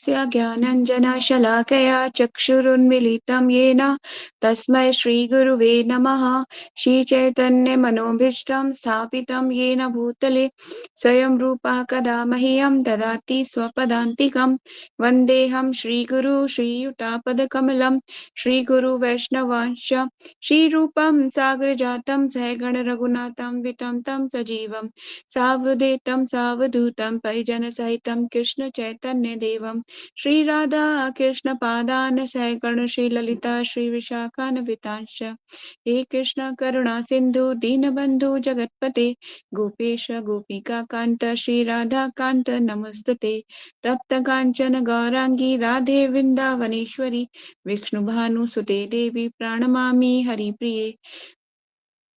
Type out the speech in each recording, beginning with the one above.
स्य ज्ञानञ्जनशलाकया चक्षुरुन्मिलितं येन तस्मै श्रीगुरुवे नमः। श्रीचैतन्यमनोभीष्टं स्थापितं येन भूतले स्वयं रूपा कदा मह्यं ददाति स्वपदान्तिकं। वन्देऽहं श्रीगुरु श्रीयुतापदकमलं श्रीगुरुवैष्णवांश्च श्रीरूपं सागरजातं सहगणरघुनाथं वितं तं सजीवं सावधूतं सावधूतं परिजनसहितं कृष्णचैतन्यदेवं श्रीराधा कृष्णपादान् सहगण श्रीललिता श्रीविशाखान्वितांश्च। हे कृष्ण करुणा सिन्धु दीनबन्धु जगत्पते गोपेश गोपिकान्त श्रीराधाकान्त नमोस्तुते। तप्तकाञ्चन गौराङ्गी राधे वृन्दावनेश्वरी विष्णुभानुसुते देवी प्रणमामि हरिप्रिये।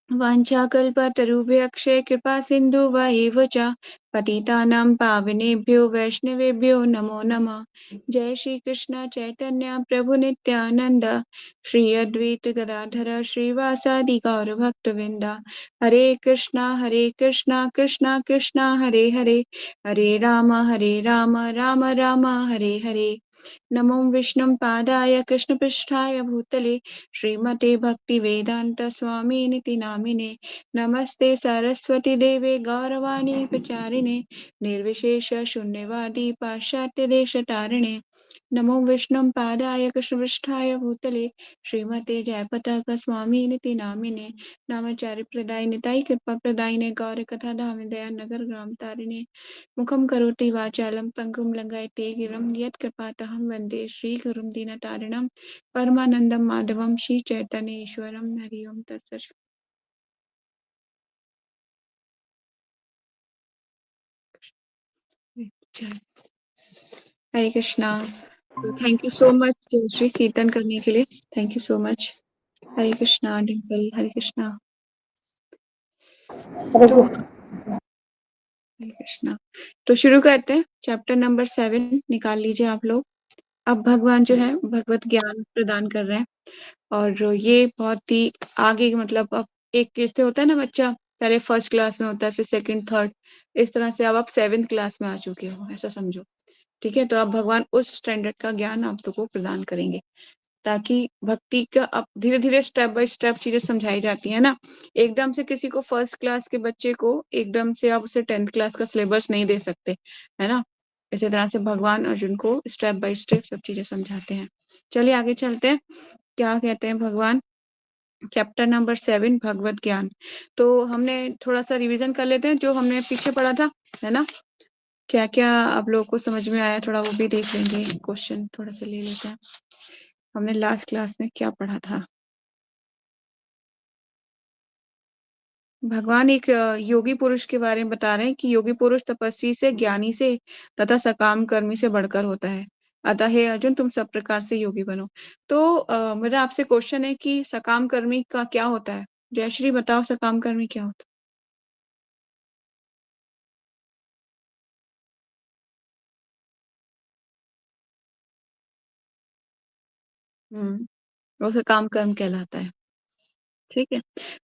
वाञ्छाकल्पतरुभ्यश्च कृपा सिन्धु एव च पतितानां पावनेभ्यो वैष्णवेभ्यो नमो नमः। जय श्री कृष्ण चैतन्य प्रभु नित्यानंद श्री अद्वैत गदाधर श्रीवासादि गौर भक्तवृंद। हरे कृष्णा कृष्णा कृष्णा हरे हरे, हरे राम राम राम हरे हरे। नमो विष्णु पादाय कृष्णपृष्ठाय भूतले श्रीमते भक्ति वेदांत स्वामी निति नामिने। नमस्ते सरस्वती देवे गौरवाणी प्रचारिणे निर्विशेष शून्यवादी पाश्चात्य देश तारिणे। नमो विष्णु पादाय कृष्णपृष्ठाय भूतले श्रीमते जयपताक स्वामी निति नामिने। नामचार्य प्रदाय निताई कृपा प्रदायिने गौर कथा धाम दया नगर ग्राम तारिणे। मुखं करोति वाचालं पङ्गुं लङ्घयते गिरिं यत्कृपातहं वन्दे श्रीगुरुं दीनतारिणं परमानन्दं माधवं श्रीचैतन्येश्वरं। हरि ओम तत्सत्। Hare Krishna. Thank you so much Jayshree कीर्तन करने के लिए। Thank you so much. Hare Krishna Dimple. Hare Krishna. तो हरे कृष्णा। तो शुरू करते हैं। चैप्टर नंबर 7 निकाल लीजिए आप लोग। अब भगवान जो है भगवत ज्ञान प्रदान कर रहे हैं और ये बहुत ही आगे मतलब अब एक कैसे होता है ना बच्चा पहले फर्स्ट क्लास में होता है फिर सेकंड थर्ड, इस तरह से अब आप 7th क्लास में आ चुके हो ऐसा समझो। ठीक है, तो अब भगवान उस स्टैंडर्ड का ज्ञान आप सबको प्रदान करेंगे ताकि भक्ति का अब धीरे धीरे स्टेप बाय स्टेप चीजें समझाई जाती है ना। एकदम से किसी को फर्स्ट क्लास के बच्चे को एकदम से आप उसे 10th क्लास का सिलेबस नहीं दे सकते, है ना। इसी तरह से भगवान अर्जुन को स्टेप बाय स्टेप सब चीजें समझाते हैं। चलिए आगे चलते हैं। क्या कहते हैं भगवान। चैप्टर नंबर 7 भगवत ज्ञान। तो हमने थोड़ा सा रिवीजन कर लेते हैं जो हमने पीछे पढ़ा था, है ना। क्या क्या आप लोगों को समझ में आया थोड़ा वो भी देख लेंगे। क्वेश्चन थोड़ा सा ले लेते हैं। हमने लास्ट क्लास में क्या पढ़ा था। भगवान एक योगी पुरुष के बारे में बता रहे हैं कि योगी पुरुष तपस्वी से ज्ञानी से तथा सकाम कर्मी से बढ़कर होता है। अतः हे अर्जुन तुम सब प्रकार से योगी बनो। तो मेरा आपसे क्वेश्चन है कि सकाम कर्मी का क्या होता है। जयश्री बताओ सकाम कर्मी क्या होता है। वो सकाम कर्म कहलाता है। ठीक है।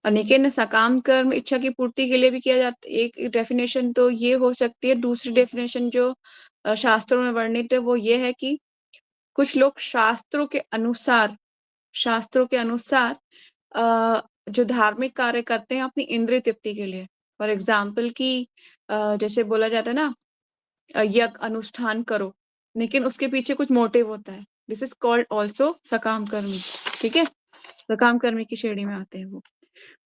और लेकिन सकाम कर्म इच्छा की पूर्ति के लिए भी किया जाता है। एक डेफिनेशन तो ये हो सकती है, दूसरी डेफिनेशन जो शास्त्रों में वर्णित है वो ये है कि कुछ लोग शास्त्रों के अनुसार जो धार्मिक कार्य करते हैं अपनी इंद्रिय तृप्ति के लिए। फॉर एग्जाम्पल कि जैसे बोला जाता है ना, यज्ञ अनुष्ठान करो, लेकिन उसके पीछे कुछ मोटिव होता है। दिस इज कॉल्ड ऑल्सो सकाम कर्मी। ठीक है, सकाम कर्मी की श्रेणी में आते हैं वो।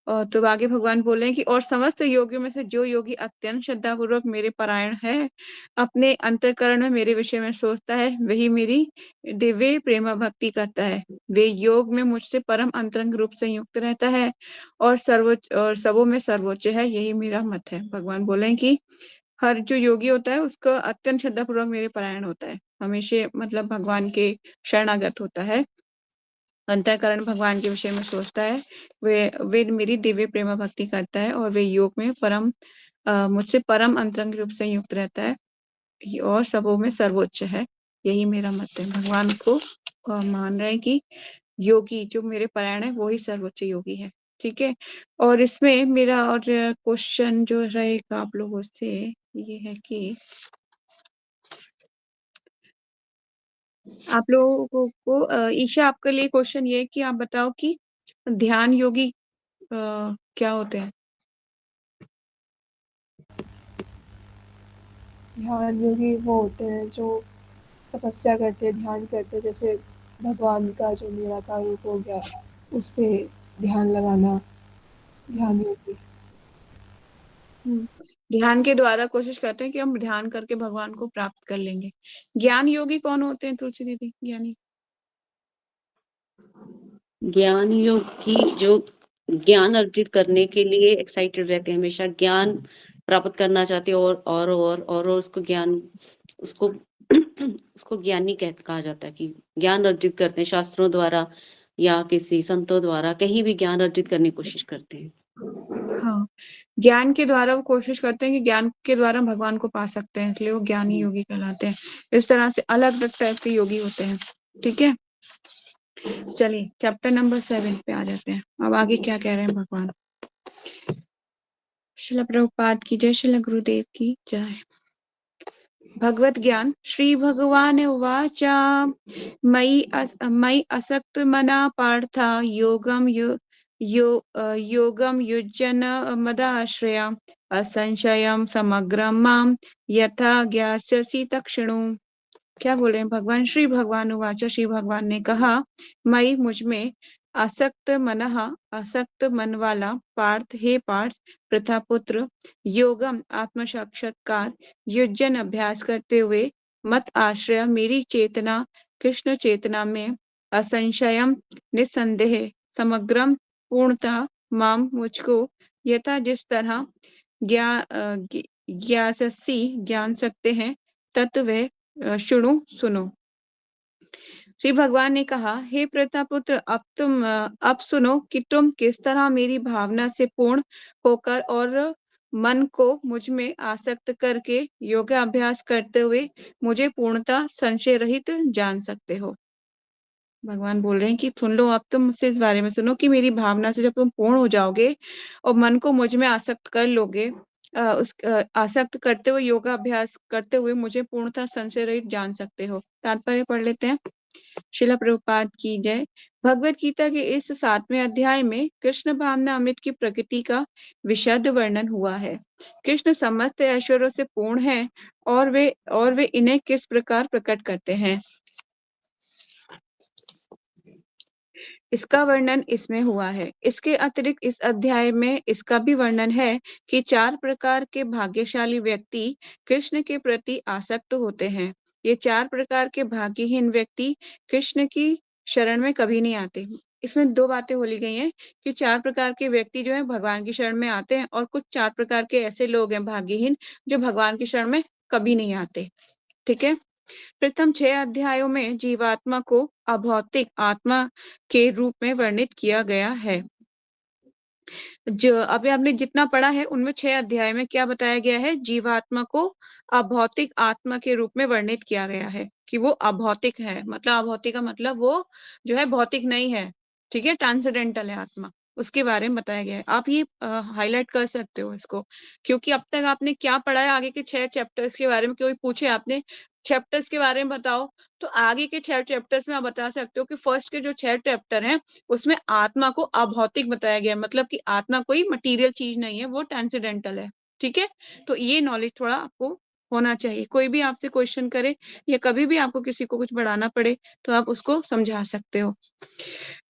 और तो आगे भगवान बोले हैं कि और समस्त योगियों में से जो योगी अत्यंत श्रद्धा पूर्वक मेरे परायण है, अपने अंतःकरण में मेरे विषय में सोचता है, वही मेरी दिव्य प्रेम भक्ति करता है। वे योग में मुझसे परम अंतरंग रूप से युक्त रहता है और सर्वोच्च और सबों में सर्वोच्च है, यही मेरा मत है। भगवान बोले हैं कि हर जो योगी होता है उसका अत्यंत श्रद्धा पूर्वक मेरे परायण होता है, हमेशा मतलब भगवान के शरणागत होता है, अंतःकरण भगवान के विषय में सोचता है, वे मेरी दिव्य प्रेम भक्ति करता है और वे योग में मुझसे परम अंतरंग रूप से युक्त रहता है और सबों में सर्वोच्च है, यही मेरा मत है। भगवान को मान रहे हैं कि योगी जो मेरे परायण है वो ही सर्वोच्च योगी है। ठीक है। और इसमें मेरा और क्वेश्चन जो रहेगा आप लोगों से ये है कि आप लोगों को ईशा, आपके लिए क्वेश्चन ये है कि आप बताओ कि ध्यान योगी क्या होते हैं? ध्यान योगी वो होते हैं जो तपस्या करते हैं, ध्यान करते हैं, जैसे भगवान का जो निराकार रूप हो गया, उस पे ध्यान लगाना, ध्यान योगी। ध्यान के द्वारा कोशिश करते हैं कि हम ध्यान करके भगवान को प्राप्त कर लेंगे। ज्ञान योगी कौन होते हैं तुलसी दीदी? ज्ञानी ज्ञान योग की जो ज्ञान अर्जित करने के लिए एक्साइटेड रहते हैं, हमेशा ज्ञान प्राप्त करना चाहते हैं और उसको ज्ञान उसको उसको ज्ञानी कहा जाता है कि ज्ञान अर्जित करते हैं शास्त्रों द्वारा या किसी संतों द्वारा, कहीं भी ज्ञान अर्जित करने की कोशिश करते हैं। हाँ, ज्ञान के द्वारा वो कोशिश करते हैं कि ज्ञान के द्वारा भगवान को पा सकते हैं, इसलिए वो ज्ञानी योगी कहलाते हैं। इस तरह से अलग अलग टाइप के योगी होते हैं। ठीक है, चलिए चैप्टर नंबर 7 पे आ जाते हैं। अब आगे क्या कह रहे हैं भगवान। श्रील प्रभुपाद की जय, श्रील गुरुदेव की जय। भगवत ज्ञान। श्री भगवान उवाच मयि असक्त मना पार्थ योगम युज्यन मदाश्रया असंशयम समग्रम माम यथा ज्ञास्यसि तक्षणु। क्या बोल रहे हैं भगवान? श्री भगवान उवाच, श्री भगवान ने कहा, मई मुझ में आसक्त मनः, आसक्त मन वाला, पार्थ हे पार्थ, प्रथा पुत्र, योगम आत्म साक्षात्कार, युजन अभ्यास करते हुए, मत आश्रय मेरी चेतना कृष्ण चेतना में, असंशयम निसंदेह, समग्रम पूर्णतः, माम मुझको, यथा जिस तरह ज्ञाससी ज्ञान सकते हैं, तत्व शुणु सुनो। श्री भगवान ने कहा, हे प्रतापुत्र, अब सुनो कि तुम किस तरह मेरी भावना से पूर्ण होकर और मन को मुझ में आसक्त करके योगाभ्यास करते हुए मुझे पूर्णतः संशय रहित जान सकते हो। भगवान बोल रहे हैं कि सुन लो, अब तुम मुझसे इस बारे में सुनो कि मेरी भावना से जब तुम पूर्ण हो जाओगे और मन को मुझ में आसक्त कर लोगे, आसक्त करते हुए योगाभ्यास करते हुए मुझे पूर्णतः संशय रहित जान सकते हो। तात्पर्य पढ़ लेते हैं। श्रील प्रभुपाद की जय। भगवत गीता के इस 7वें अध्याय में कृष्ण भावना अमृत की प्रकृति का विशद वर्णन हुआ है। कृष्ण समस्त ऐश्वर्यों से पूर्ण है और वे इन्हें किस प्रकार प्रकट करते हैं, इसका वर्णन इसमें हुआ है। इसके अतिरिक्त इस अध्याय में इसका भी वर्णन है कि 4 प्रकार के भाग्यशाली व्यक्ति कृष्ण के प्रति आसक्त होते हैं। ये 4 प्रकार के भाग्यहीन व्यक्ति कृष्ण की शरण में कभी नहीं आते। इसमें 2 बातें बोली गई हैं कि 4 प्रकार के व्यक्ति जो है भगवान की शरण में आते हैं, और कुछ 4 प्रकार के ऐसे लोग हैं भाग्यहीन जो भगवान की शरण में कभी नहीं आते। ठीक है, प्रथम 6 अध्यायों में जीवात्मा को अभौतिक आत्मा के रूप में वर्णित किया गया है। जो अभी आपने जितना पढ़ा है उनमें 6 अध्याय में क्या बताया गया है? जीवात्मा को अभौतिक आत्मा के रूप में वर्णित किया गया है कि वो अभौतिक है। मतलब अभौतिक का मतलब वो जो है भौतिक नहीं है। ठीक है, ट्रांसेंडेंटल है आत्मा, उसके बारे में बताया गया है। आप ये हाईलाइट कर सकते हो इसको, क्योंकि अब तक आपने क्या पढ़ा है आगे के 6 चैप्टर्स के बारे में। कोई पूछे आपने चैप्टर्स के बारे में बताओ, तो आगे के 6 चैप्टर्स में आप बता सकते हो कि फर्स्ट के जो 6 चैप्टर हैं उसमें आत्मा को अभौतिक बताया गया है, मतलब कि आत्मा कोई मटेरियल चीज नहीं है, वो ट्रांसेंडेंटल है। ठीक है, तो ये नॉलेज थोड़ा आपको होना चाहिए। कोई भी आपसे क्वेश्चन करे या कभी भी आपको किसी को कुछ बढ़ाना पड़े तो आप उसको समझा सकते हो।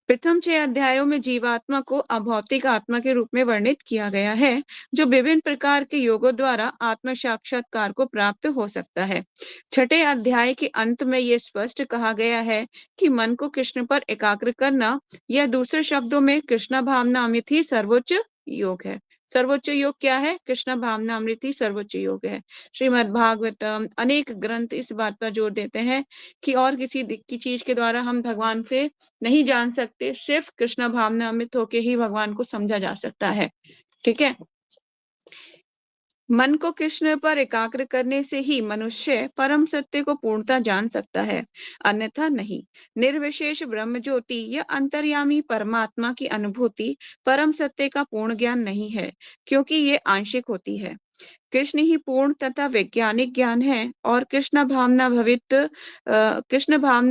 प्रथम 6 अध्यायों में जीवात्मा को अभौतिक आत्मा के रूप में वर्णित किया गया है, जो विभिन्न प्रकार के योगों द्वारा आत्म साक्षात्कार को प्राप्त हो सकता है। 6ठे अध्याय के अंत में ये स्पष्ट कहा गया है कि मन को कृष्ण पर एकाग्र करना, या दूसरे शब्दों में कृष्ण भावनामृत ही सर्वोच्च योग है। सर्वोच्च योग क्या है? कृष्ण भावनामृत ही सर्वोच्च योग है। श्रीमद् भागवतम अनेक ग्रंथ इस बात पर जोर देते हैं कि और किसी की चीज के द्वारा हम भगवान से नहीं जान सकते, सिर्फ कृष्ण भावनामृत होके ही भगवान को समझा जा सकता है। ठीक है, मन को कृष्ण पर एकाग्र करने से ही मनुष्य परम सत्य को पूर्णता जान सकता है, अन्यथा नहीं। निर्विशेष ब्रह्म ज्योति या अंतर्यामी परमात्मा की अनुभूति परम सत्य का पूर्ण ज्ञान नहीं है, क्योंकि ये आंशिक होती है। कृष्ण ही पूर्ण तथा वैज्ञानिक ज्ञान है और कृष्ण भावना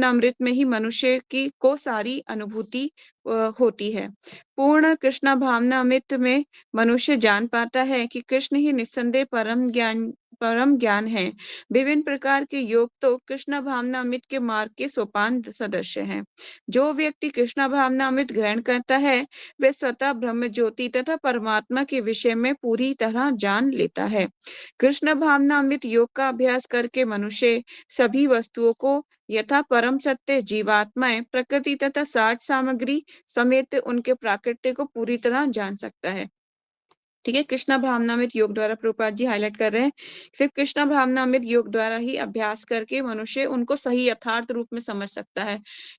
अमृत में ही मनुष्य की को सारी अनुभूति होती है। पूर्ण कृष्ण भावना अमृत में मनुष्य जान पाता है कि कृष्ण ही निस्संदेह परम ज्ञान है। विभिन्न प्रकार के योग तो कृष्ण भावना अमृत के मार्ग के सोपान सदस्य हैं। जो व्यक्ति कृष्ण भावना अमृत ग्रहण करता है वह स्वतः ब्रह्म ज्योति तथा परमात्मा के विषय में पूरी तरह जान लेता है। कृष्ण भावना अमृत योग का अभ्यास करके मनुष्य सभी वस्तुओं को यथा परम सत्य, जीवात्माएं, प्रकृति तथा साज सामग्री समेत उनके प्राकृत्य को पूरी तरह जान सकता है। ठीक है, कृष्णा भावनामृत योग द्वारा प्रभुपाद जी हाईलाइट कर रहे हैं, सिर्फ कृष्णा भावनामृत योग द्वारा ही अभ्यास करके मनुष्य उनको सही यथार्थ रूप में समझ सकता है।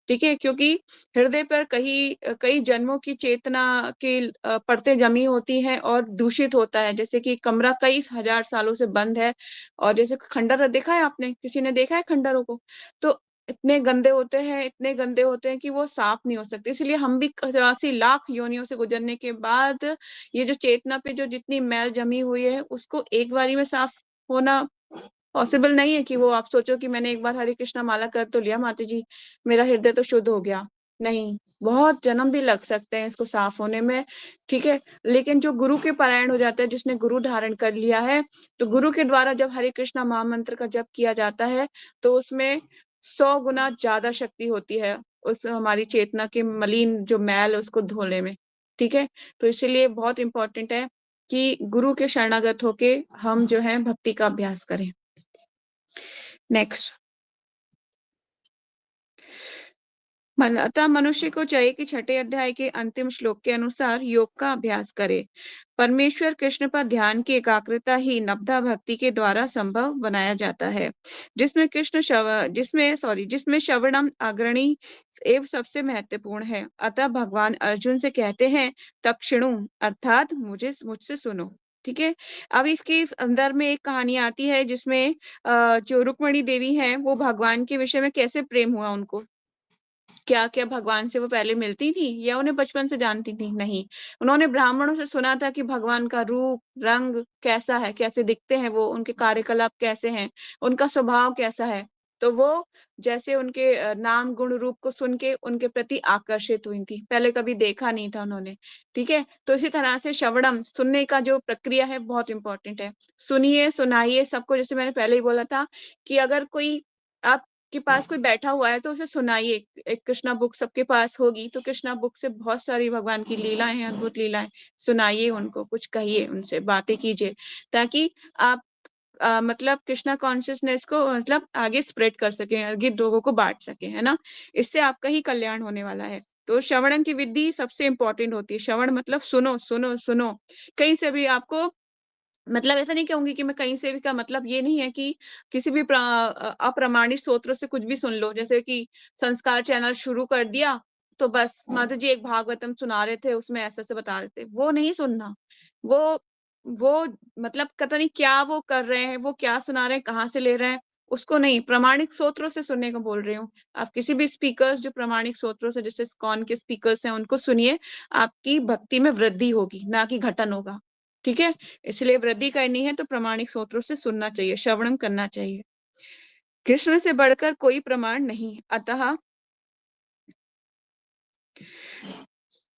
ठीक है, क्योंकि हृदय पर कई जन्मों की चेतना की परतें जमी होती हैं और दूषित होता है। जैसे कि कमरा कई हजार सालों से बंद है और जैसे खंडर देखा है आपने, किसी ने देखा है खंडरों को, तो इतने गंदे होते हैं कि वो साफ नहीं हो सकते। इसलिए हम भी 84 लाख योनियों से गुजरने के बाद ये जो चेतना पे जो जितनी मैल जमी हुई है उसको एक बारी में साफ होना पॉसिबल नहीं है। कि वो आप सोचो कि मैंने एक बार हरे कृष्णा माला कर तो लिया माता जी, मेरा हृदय तो शुद्ध हो गया। नहीं, बहुत जन्म भी लग सकते हैं इसको साफ होने में। ठीक है, लेकिन जो गुरु के पारायण हो जाता है, जिसने गुरु धारण कर लिया है, तो गुरु के द्वारा जब हरे कृष्णा महामंत्र का जप किया जाता है तो उसमें 100 गुना ज्यादा शक्ति होती है उस हमारी चेतना के मलिन जो मैल उसको धोने में। ठीक है, तो इसीलिए बहुत इंपॉर्टेंट है कि गुरु के शरणागत होके हम जो है भक्ति का अभ्यास करें। नेक्स्ट, अतः मनुष्य को चाहिए कि छठे अध्याय के अंतिम श्लोक के अनुसार योग का अभ्यास करे। परमेश्वर कृष्ण पर ध्यान की एकाग्रता ही नवधा भक्ति के द्वारा संभव बनाया जाता है, जिसमें श्रवणम अग्रणी एवं सबसे महत्वपूर्ण है। अतः भगवान अर्जुन से कहते हैं तक्षणु, अर्थात मुझसे सुनो। ठीक है, अब इसके इस अंदर में एक कहानी आती है जिसमें जो रुक्मणी देवी हैं वो भगवान के विषय में कैसे प्रेम हुआ उनको। क्या क्या भगवान से वो पहले मिलती थी या उन्हें बचपन से जानती थी? नहीं, उन्होंने ब्राह्मणों से सुना था कि भगवान का रूप रंग कैसा है, कैसे दिखते हैं वो, उनके कार्यकलाप कैसे हैं, उनका स्वभाव कैसा है। तो वो जैसे उनके नाम गुण रूप को सुन के उनके प्रति आकर्षित हुई थी, पहले कभी देखा नहीं था उन्होंने। ठीक है, तो इसी तरह से श्रवणम, सुनने का जो प्रक्रिया है बहुत इंपॉर्टेंट है। सुनिए, सुनाइए सबको। जैसे मैंने पहले ही बोला था कि अगर कोई आप के पास कोई बैठा हुआ है तो उसे सुनाइए। एक कृष्णा बुक सबके पास होगी, तो कृष्णा बुक से बहुत सारी भगवान की लीलाएं हैं, अद्भुत लीलाएं, सुनाइए उनको, कुछ कहिए, उनसे बातें कीजिए, ताकि आप मतलब कृष्णा कॉन्शियसनेस को मतलब आगे स्प्रेड कर सके, आगे लोगों को बांट सके, है ना। इससे आपका ही कल्याण होने वाला है। तो श्रवण की विधि सबसे इंपॉर्टेंट होती है। श्रवण मतलब सुनो सुनो सुनो, कहीं से भी आपको, मतलब ऐसा नहीं कहूंगी कि मैं कहीं से भी, का मतलब ये नहीं है कि किसी भी अप्रामाणिक स्रोत से कुछ भी सुन लो। जैसे कि संस्कार चैनल शुरू कर दिया तो बस माता जी एक भागवतम सुना रहे थे, उसमें ऐसा से बता रहे थे, वो नहीं सुनना। वो वो मतलब पता नहीं क्या वो कर रहे हैं, वो क्या सुना रहे हैं, कहाँ से ले रहे हैं, उसको नहीं, प्रमाणिक स्रोतों से सुनने को बोल रही हूँ। आप किसी भी स्पीकर्स जो प्रमाणिक स्रोतों से, जैसे इस्कॉन के स्पीकर्स हैं, उनको सुनिए। आपकी भक्ति में वृद्धि होगी, ना कि घटन होगा। ठीक है, इसलिए वृद्धि करनी है तो प्रमाणिक स्रोतों से सुनना चाहिए, श्रवण करना चाहिए। कृष्ण से बढ़कर कोई प्रमाण नहीं, अतः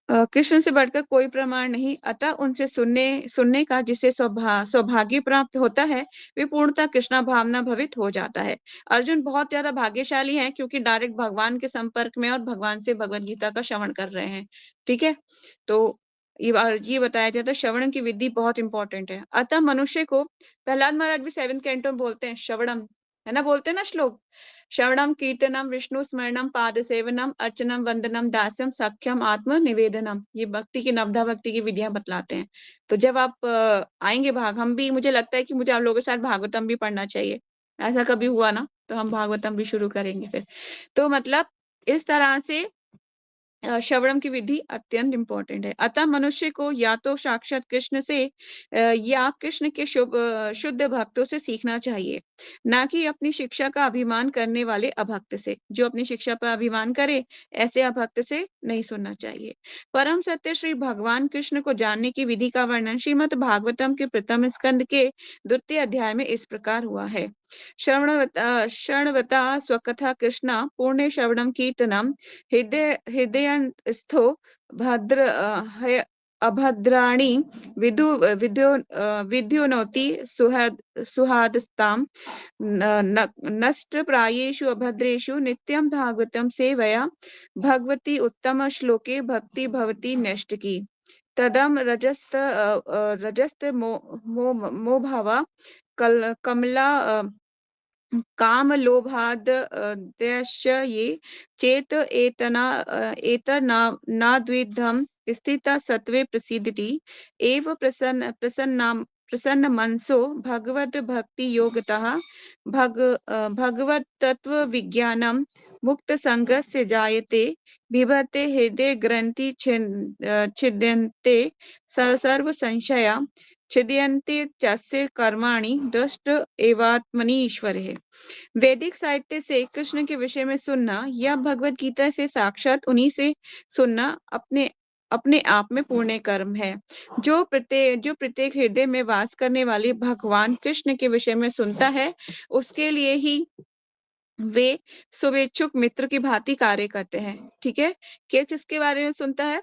कृष्ण से बढ़कर कोई प्रमाण नहीं, अतः उनसे सुनने का जिसे सौभाग्य प्राप्त होता है वे पूर्णतः कृष्णा भावना भवित हो जाता है। अर्जुन बहुत ज्यादा भाग्यशाली हैं क्योंकि डायरेक्ट भगवान के संपर्क में और भगवान से भगवत गीता का श्रवण कर रहे हैं। ठीक है, तो ये बताया जाता है श्रवण की विधि बहुत इंपॉर्टेंट है। अतः मनुष्य को, प्रहलाद महाराज भी 7th कैंटो में बोलते हैं श्रवणम, है ना, बोलते हैं ना श्लोक, श्रवणम कीर्तनम विष्णु स्मरणम पाद सेवनम अर्चनम वंदनम दास्यम सख्यम आत्म निवेदनम, ये भक्ति की, नवधा भक्ति की विधियां बतलाते हैं। तो जब आप आएंगे हम भी, मुझे लगता है कि मुझे आप लोगों के साथ भागवतम भी पढ़ना चाहिए। ऐसा कभी हुआ ना तो हम भागवतम भी शुरू करेंगे फिर। तो मतलब इस तरह से श्रवणम की विधि अत्यंत इंपॉर्टेंट है। अतः मनुष्य को या तो साक्षात कृष्ण से या कृष्ण के शुद्ध भक्तों से सीखना चाहिए, ना कि अपनी शिक्षा का अभिमान करने वाले अभक्त से। जो अपनी शिक्षा पर अभिमान करे, ऐसे अभक्त से नहीं सुनना चाहिए। परम सत्य श्री भगवान कृष्ण को जानने की विधि का वर्णन श्रीमद् भागवतम के प्रथम स्कंद के 2वें अध्याय में इस प्रकार हुआ है। शरणवता स्वकथा कृष्णा पूर्णे श्रवणम कीर्तनम हृदयस्थो भद्र अभद्राणि विद्युनोति सुहादस्तां नष्टप्रायेषु अभद्रेषु नित्यं भागवतं सेवया भगवती उत्तम श्लोके भक्ति भवति नैष्टिकी तदम रजस्त मोभावा कमला काम लोभाद दश ये चेत एतना द्विधम स्थिता सत्वे प्रसिद्धि एव प्रसन्न मनसो भगवत भक्ति योगतः भगवत तत्व विज्ञानम मुक्त संगस्य जायते बिभते हृदय ग्रंथि छिद्यन्ते सर्व संशया छिद्यन्ते चस्य कर्माणि दृष्ट एवात्मनि ईश्वर है। वैदिक साहित्य से कृष्ण के विषय में सुनना या भगवत गीता से साक्षात उन्हीं से सुनना अपने अपने आप में पुण्य कर्म है। जो प्रत्येक हृदय में वास करने वाले भगवान कृष्ण के विषय में सुनता है, उसके लिए ही वे शुभेच्छुक मित्र की भांति कार्य करते हैं। ठीक है, किसके बारे में सुनता है?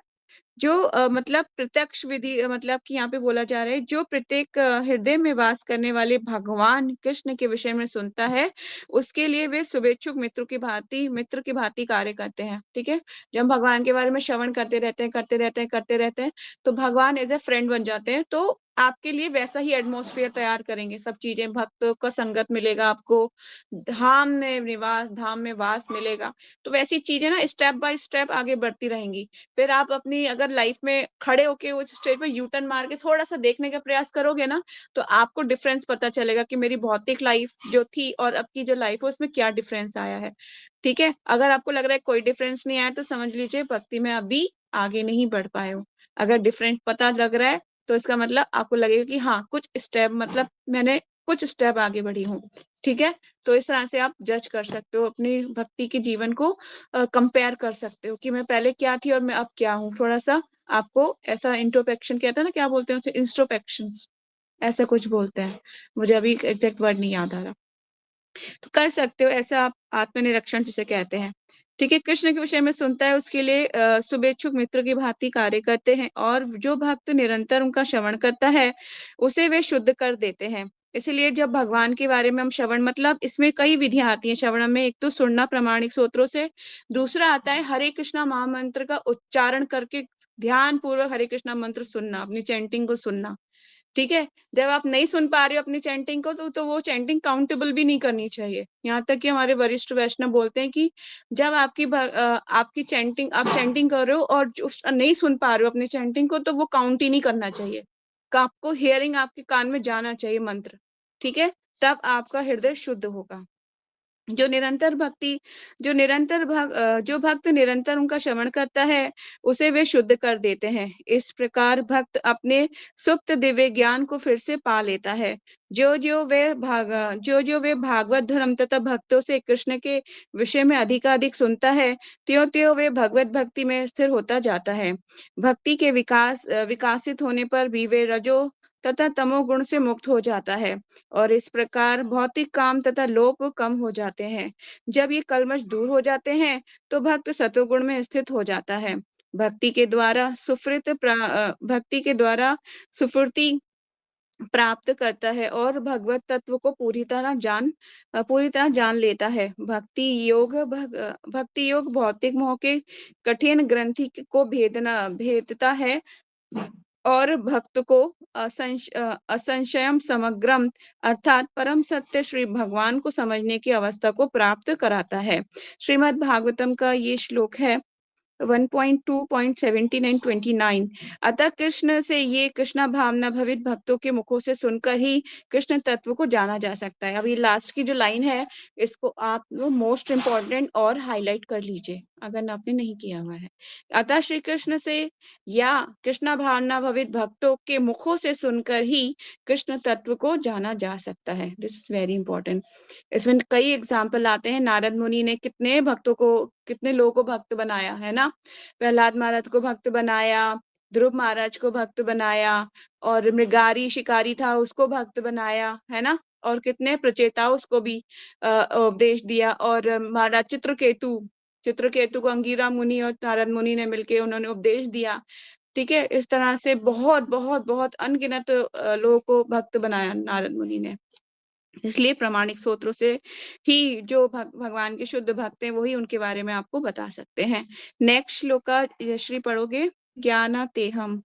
जो मतलब प्रत्यक्ष विधि, मतलब कि यहाँ पे बोला जा रहा है जो प्रत्येक हृदय में वास करने वाले भगवान कृष्ण के विषय में सुनता है, उसके लिए वे शुभेच्छुक मित्र की भांति कार्य करते हैं। ठीक है, जब भगवान के बारे में श्रवण करते रहते हैं तो भगवान एज ए फ्रेंड बन जाते हैं। तो आपके लिए वैसा ही एटमॉस्फेयर तैयार करेंगे, सब चीजें, भक्तों का संगत मिलेगा आपको, धाम में वास मिलेगा। तो वैसी चीजें ना स्टेप बाय स्टेप आगे बढ़ती रहेंगी। फिर आप अपनी अगर लाइफ में खड़े होके उस स्टेज पे यू टर्न मार के थोड़ा सा देखने का प्रयास करोगे ना, तो आपको डिफरेंस पता चलेगा कि मेरी भौतिक लाइफ जो थी और अब की जो लाइफ है उसमें क्या डिफरेंस आया है। ठीक है, अगर आपको लग रहा है कोई डिफरेंस नहीं आया तो समझ लीजिए भक्ति में अभी आगे नहीं बढ़ पाए हो। अगर डिफरेंट पता लग रहा है तो इसका मतलब आपको लगेगा कि हाँ कुछ स्टेप, मतलब मैंने कुछ स्टेप आगे बढ़ी हूँ। ठीक है, तो इस तरह से आप जज कर सकते हो, अपनी भक्ति के जीवन को कंपेयर कर सकते हो कि मैं पहले क्या थी और मैं अब क्या हूँ। थोड़ा सा आपको ऐसा इंट्रोस्पेक्शन कहते हैं ना, क्या बोलते हैं उसे, इंट्रोस्पेक्शन ऐसा कुछ बोलते हैं, मुझे अभी एग्जैक्ट वर्ड नहीं याद आ रहा। तो कर सकते हो ऐसा, आप आत्मनिरीक्षण जिसे कहते हैं। ठीक है, कृष्ण के विषय में सुनता है, उसके लिए शुभेच्छुक मित्र की भांति कार्य करते हैं, और जो भक्त निरंतर उनका श्रवण करता है उसे वे शुद्ध कर देते हैं। इसलिए जब भगवान के बारे में हम श्रवण, मतलब इसमें कई विधियां आती हैं श्रवण में। एक तो सुनना प्रामाणिक सूत्रों से, दूसरा आता है हरे कृष्णा महामंत्र का उच्चारण करके ध्यान पूर्वक हरे कृष्णा मंत्र सुनना, अपनी चैंटिंग को सुनना। ठीक है, जब आप नहीं सुन पा रहे हो अपनी चैंटिंग को तो वो चैंटिंग काउंटेबल भी नहीं करनी चाहिए। यहाँ तक कि हमारे वरिष्ठ वैष्णव बोलते हैं कि जब आपकी चैंटिंग, आप चैंटिंग कर रहे हो और नहीं सुन पा रहे हो अपनी चैंटिंग को, तो वो काउंट ही नहीं करना चाहिए। आपको हियरिंग आपके कान में जाना चाहिए मंत्र। ठीक है, तब आपका हृदय शुद्ध होगा। जो भक्त निरंतर उनका श्रवण करता है उसे वे शुद्ध कर देते हैं। इस प्रकार भक्त अपने सुप्त दिव्य ज्ञान को फिर से पा लेता है। जो जो वे भागवत धर्म तथा भक्तों से कृष्ण के विषय में अधिकाधिक सुनता है, त्यों त्यों वे भगवत भक्ति में स्थिर होता जाता है। भक्ति के विकासित होने पर भी वे रजो तथा तमोगुण से मुक्त हो जाता है, और इस प्रकार भौतिक काम तथा लोभ कम हो जाते हैं। जब ये कल्मश दूर हो जाते हैं तो भक्त सतोगुण में स्थित हो जाता है। भक्ति के द्वारा सुफुर्ती प्राप्त करता है और भगवत तत्व को पूरी तरह जान लेता है। भक्ति योग भौतिक मोह के कठिन ग्रंथि को भेदता है और भक्त को असंशयम समग्रम अर्थात परम सत्य श्री भगवान को समझने की अवस्था को प्राप्त कराता है। श्रीमद् भागवतम का ये श्लोक है 1.2.17-29। अतः कृष्ण से ये कृष्णा भावना भवित भक्तों के मुखों से सुनकर ही कृष्ण तत्व को जाना जा सकता है। अब ये लास्ट की जो लाइन है इसको आप मोस्ट इम्पोर्टेंट और हाईलाइट कर लीजिए, अगर आपने नहीं किया हुआ है। अतः श्री कृष्ण से या कृष्णा भावना भवित भक्तों के मुखों से सुनकर ही कृष्ण तत्व को जाना जा सकता है। This is very important. इसमें कई एग्जाम्पल आते हैं। नारद मुनि ने कितने भक्तों को, कितने लोगों को भक्त बनाया है ना। प्रहलाद महाराज को भक्त बनाया, ध्रुव महाराज को भक्त बनाया, और मृगारी शिकारी था उसको भक्त बनाया है ना, और कितने प्रचेता उसको भी उपदेश दिया। और महाराज चित्रकेतु, चित्रकेतु को अंगिरा मुनि और नारद मुनि ने मिलके उन्होंने उपदेश दिया। ठीक है, इस तरह से बहुत बहुत बहुत अनगिनत लोगों को भक्त बनाया नारद मुनि ने। इसलिए प्रामाणिक सूत्रों से ही जो भगवान के शुद्ध भक्त हैं वही उनके बारे में आपको बता सकते हैं। नेक्स्ट श्लोक का यश्री पढ़ोगे, ज्ञानातेहम।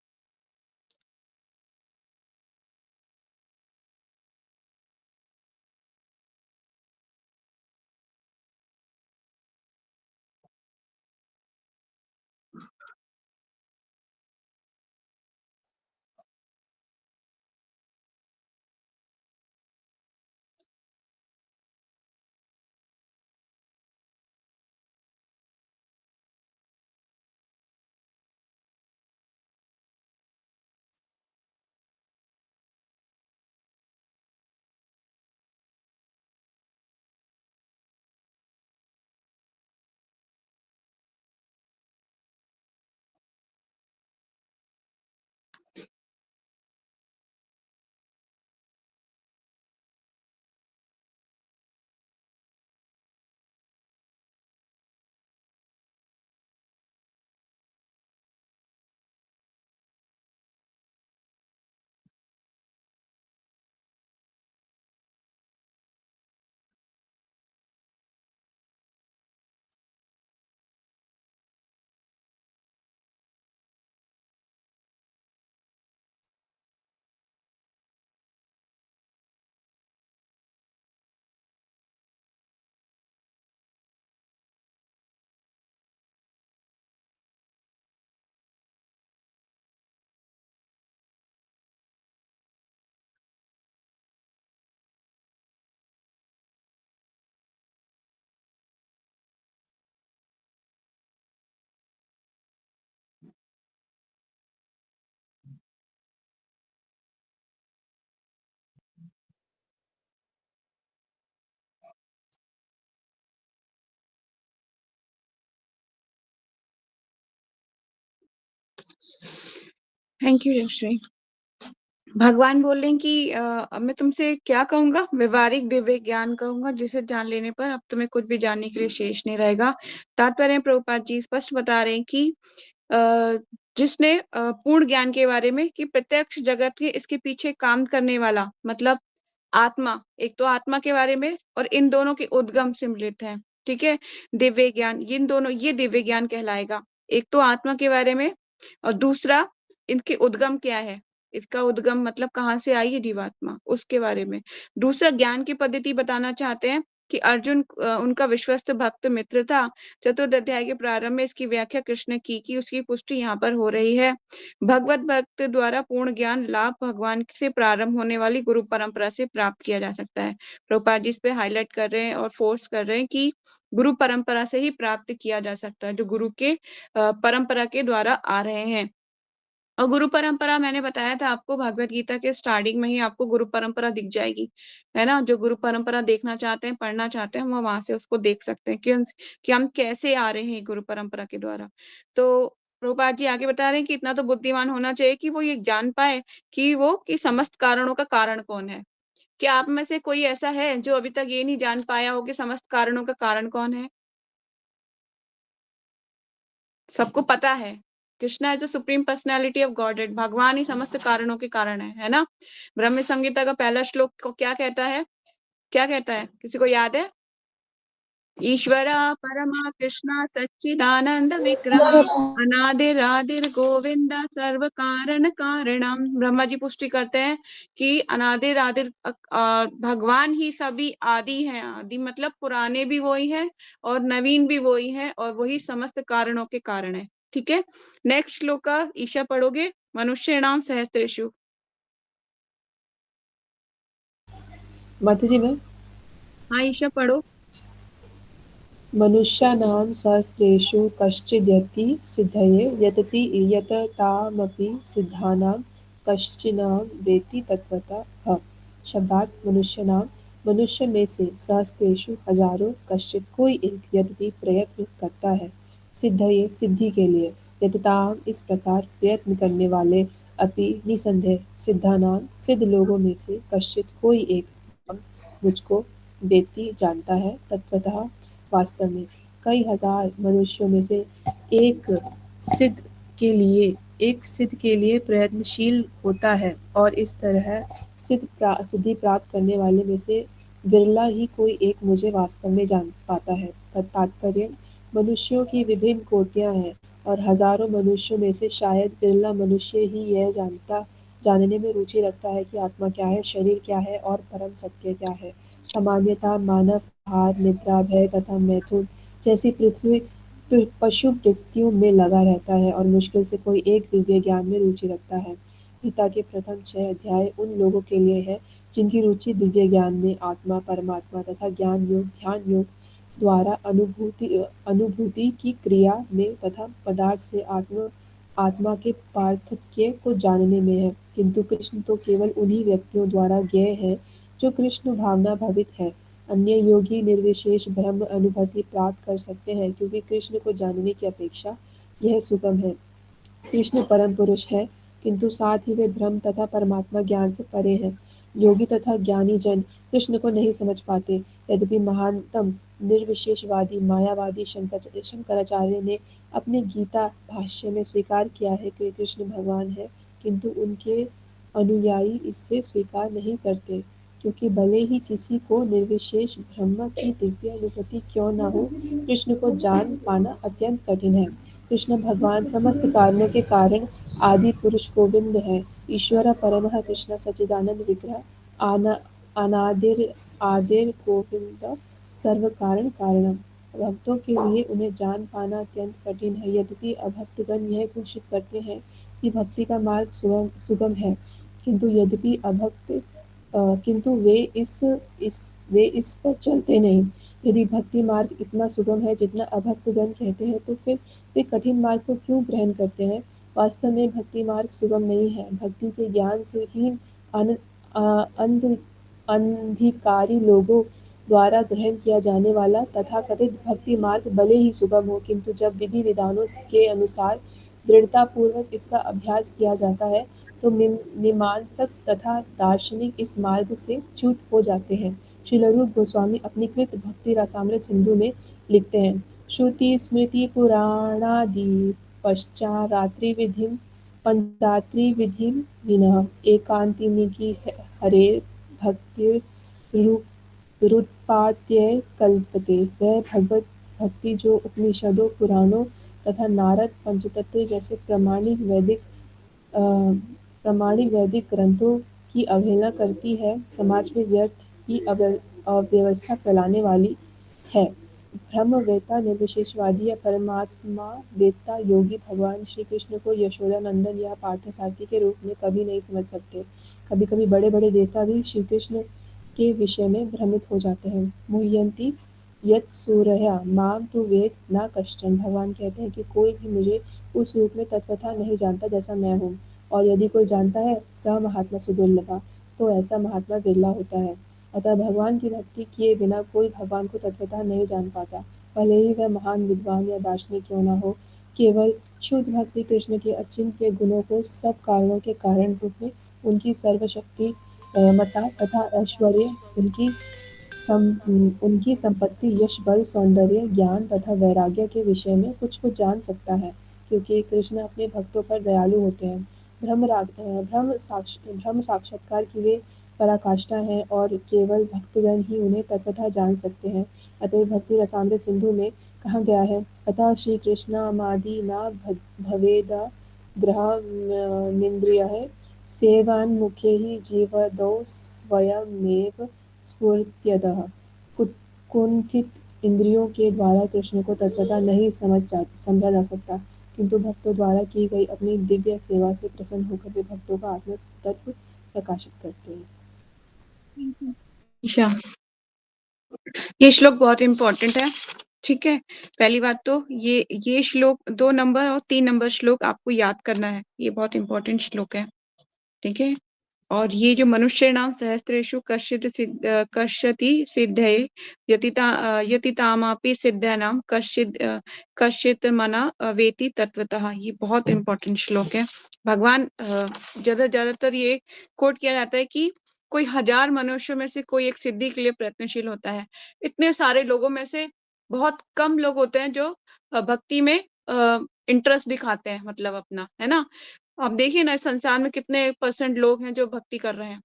Thank you यश्री। भगवान बोल रहे हैं कि अब मैं तुमसे क्या कहूंगा, व्यवहारिक दिव्य ज्ञान कहूंगा, जिसे जान लेने पर अब तुम्हें कुछ भी जानने के लिए शेष नहीं रहेगा। तात्पर्य प्रभुपाद जी स्पष्ट बता रहे हैं कि जिसने पूर्ण ज्ञान के बारे में, कि प्रत्यक्ष जगत के इसके पीछे काम करने वाला, मतलब आत्मा, एक तो आत्मा के बारे में, और इन दोनों के उद्गम सम्मिलित है। ठीक है, दिव्य ज्ञान, इन दोनों, ये दिव्य ज्ञान कहलाएगा। एक तो आत्मा के बारे में, और दूसरा इनके उद्गम क्या है, इसका उद्गम मतलब कहाँ से आई है जीवात्मा, उसके बारे में। दूसरा ज्ञान की पद्धति बताना चाहते हैं कि अर्जुन उनका विश्वस्त भक्त मित्र था। चतुर्थ अध्याय के प्रारंभ में इसकी व्याख्या कृष्ण ने की कि उसकी पुष्टि यहाँ पर हो रही है। भगवत भक्त द्वारा पूर्ण ज्ञान लाभ भगवान से प्रारंभ होने वाली गुरु परंपरा से प्राप्त किया जा सकता है। प्रभुपाद जी इस पे हाईलाइट कर रहे हैं और फोर्स कर रहे हैं कि गुरु परंपरा से ही प्राप्त किया जा सकता है, जो गुरु के परंपरा के द्वारा आ रहे हैं। और गुरु परंपरा मैंने बताया था आपको, भगवत गीता के स्टार्टिंग में ही आपको गुरु परंपरा दिख जाएगी, है ना। जो गुरु परंपरा देखना चाहते हैं, पढ़ना चाहते हैं, वो वहां से उसको देख सकते हैं कि हम कैसे आ रहे हैं गुरु परंपरा के द्वारा। तो प्रभुपाद जी आगे बता रहे हैं कि इतना तो बुद्धिमान होना चाहिए कि वो ये जान पाए कि समस्त कारणों का कारण कौन है। क्या आप में से कोई ऐसा है जो अभी तक ये नहीं जान पाया हो कि समस्त कारणों का कारण कौन है? सबको पता है, Krishna is the supreme personality of godhead, भगवान ही समस्त कारणों के कारण है ना। ब्रह्म संहिता का पहला श्लोक को क्या कहता है, क्या कहता है, किसी को याद है? ईश्वर परमा कृष्ण सच्चिदानंद विग्रह, अनादिर आदिर गोविंद सर्व कारण कारणम। ब्रह्मा जी पुष्टि करते हैं कि अनादिर आदिर भगवान ही सभी आदि हैं। आदि मतलब पुराने भी वही है और नवीन भी वही है, और वही समस्त कारणों के कारण है। ठीक है, नेक्स्ट श्लोक का ईशा पढ़ोगे, मनुष्य नाम सहस्त्रेषु। माता जी मैं हाँ ईशा पढ़ो। मनुष्याणां सहस्रेषु कश्चिद्यति सिद्धये यततामपि सिद्धानां कश्चिनां वेत्ति तत्त्वतः। शब्दार्थ मनुष्यनाम, मनुष्य में से सहस्रेषु हजारों कश्चित कोई एक यद्यपि प्रयत्न करता है सिद्धये सिद्धि के लिए यतताम इस प्रकार प्रयत्न करने वाले अपि निसंदेह सिद्धानाम सिद्ध लोगों में से कश्चित कोई एक माम मुझको वेत्ति जानता है तत्वतः वास्तव में कई हजार मनुष्यों में से एक सिद्ध सिद्ध के लिए प्रयत्नशील होता है और इस तरह सिद्धि प्राप्त करने वाले में से बिरला ही कोई एक मुझे वास्तव में जान पाता है। तात्पर्य मनुष्यों की विभिन्न कोटियां हैं और हजारों मनुष्यों में से शायद बिरला मनुष्य ही यह जानने में रुचि रखता है कि आत्मा क्या है, शरीर क्या है और परम सत्य क्या है। सामान्यतः मानव आहार, निद्रा, भय तथा मैथुन जैसी पशु वृत्तियों में लगा रहता है और मुश्किल से कोई एक दिव्य ज्ञान में रुचि रखता है। गीता के प्रथम 6 अध्याय उन लोगों के लिए है जिनकी रुचि दिव्य ज्ञान में आत्मा, परमात्मा तथा ज्ञान योग, ध्यान योग द्वारा अनुभूति की क्रिया में तथा पदार्थ से आत्मा के पार्थक्य को जानने में है। किंतु कृष्ण तो केवल उन्हीं व्यक्तियों द्वारा ज्ञेय है जो कृष्ण भावना भवित है। अन्य योगी निर्विशेष ब्रह्म अनुभूति प्राप्त कर सकते हैं क्योंकि कृष्ण को जानने की अपेक्षा यह सुगम है। कृष्ण परम पुरुष है किंतु साथ ही वे ब्रह्म तथा परमात्मा ज्ञान से परे हैं। योगी तथा ज्ञानी जन कृष्ण को नहीं समझ पाते। यद्यपि महानतम निर्विशेषवादी मायावादी शंकराचार्य ने अपने गीता भाष्य में स्वीकार किया है कि कृष्ण भगवान है किंतु उनके अनुयायी इससे स्वीकार नहीं करते क्योंकि भले ही किसी को निर्विशेष ब्रह्म की दिव्य अनुभूति क्यों न हो, कृष्ण को जान पाना अत्यंत कठिन है। कृष्ण भगवान समस्त कारणों के कारण आदि पुरुष गोविंद है। ईश्वर परमः कृष्ण सच्चिदानंद विग्रह अनादिर आदिर गोविंद सर्व कारण कारणम। भक्तों के लिए उन्हें जान पाना अत्यंत कठिन है। यद्यपि अभक्तगण यह घोषित करते हैं कि भक्ति का मार्ग सुगम है किंतु वे इस पर चलते नहीं। यदि भक्ति मार्ग इतना सुगम है जितना अभक्तगण कहते हैं तो फिर वे कठिन मार्ग को क्यों ग्रहण करते हैं। वास्तव में भक्ति मार्ग सुगम नहीं है। भक्ति के ज्ञान से हीन अंधिकारी लोगों द्वारा ग्रहण किया जाने वाला तथाकथित भक्ति मार्ग भले ही सुगम हो किंतु जब विधि विधानों के अनुसार दृढ़तापूर्वक इसका अभ्यास किया जाता है तो मीमांसक तथा दार्शनिक इस मार्ग से च्युत हो जाते हैं। श्रील गोस्वामी अपनी कृत भक्ति रसामृत सिंधु में लिखते हैं श्रुति स्मृति पुराणादि पंचरात्रि विधिं विनः एकान्तिकी हरेर् भक्तिरुत्पाद्य कल्पते। वह भगवत भक्ति जो उपनिषदों, पुराणों तथा नारद पंचतत्व जैसे प्रामाणिक वैदिक ग्रंथों की अवहेलना करती है, समाज में व्यर्थ की अव्यवस्था फैलाने वाली है। ब्रह्मवेत्ता निर्विशेषवादी या परमात्मा वेत्ता योगी भगवान श्री कृष्ण को यशोदानंदन या पार्थसारथी के रूप में कभी नहीं समझ सकते। कभी कभी बड़े बड़े देवता भी श्री कृष्ण के विषय में भ्रमित हो जाते हैं। मुह्यंती यत् सूरया माम तु वेद न कश्चन। भगवान कहते हैं कि कोई भी मुझे उस रूप में तत्वतः नहीं जानता जैसा मैं हूँ, और यदि कोई जानता है स महात्मा सुदुर्लभा, तो ऐसा महात्मा विरला होता है। अतः भगवान की भक्ति किए बिना कोई भगवान को तत्वतः नहीं जान पाता, भले ही वह महान विद्वान या दार्शनिक क्यों न हो। केवल शुद्ध भक्ति कृष्ण के अचिंत्य गुणों को सब कारणों के कारण रूप में, उनकी सर्वशक्ति मता तथा ऐश्वर्य, उनकी संपत्ति, यश, बल, सौंदर्य, ज्ञान तथा वैराग्य के विषय में कुछ जान सकता है, क्योंकि कृष्ण अपने भक्तों पर दयालु होते हैं। ब्रह्म साक्षात्कार की वे पराकाष्ठा हैं और केवल भक्तगण ही उन्हें तत्वतः जान सकते हैं। अतः भक्ति रसामृत सिंधु में कहा गया है अतः श्री कृष्णामादि न भवेद ग्रहमिन्द्रियः सेवान्मुखे ही जीवदौ स्वयमेव स्फूर्त्यतः। कुंठित इंद्रियों के द्वारा कृष्ण को तत्वतः नहीं समझा जा सकता, किंतु भक्तों द्वारा की गई अपनी दिव्य सेवा से प्रसन्न होकर वे भक्तों का आत्म तत्व प्रकाशित करते हैं। अच्छा, ये श्लोक बहुत इम्पोर्टेंट है। ठीक है, पहली बात तो ये श्लोक 2 नंबर और 3 नंबर श्लोक आपको याद करना है, ये बहुत इंपॉर्टेंट श्लोक है, ठीक है। और ये जो मनुष्य नाम सहस्त्रेषु कश्यति सिद्धये यतितामापि सिद्धानाम कश्चित मना वेति तत्वतः, ये बहुत इंपॉर्टेंट श्लोक है। भगवान ज्यादातर ये कोट किया जाता है कि कोई 1000 मनुष्यों में से कोई एक सिद्धि के लिए प्रयत्नशील होता है। इतने सारे लोगों में से बहुत कम लोग होते हैं जो भक्ति में इंटरेस्ट दिखाते हैं, मतलब अपना, है ना। आप देखिए ना, इस संसार में कितने % लोग हैं जो भक्ति कर रहे हैं,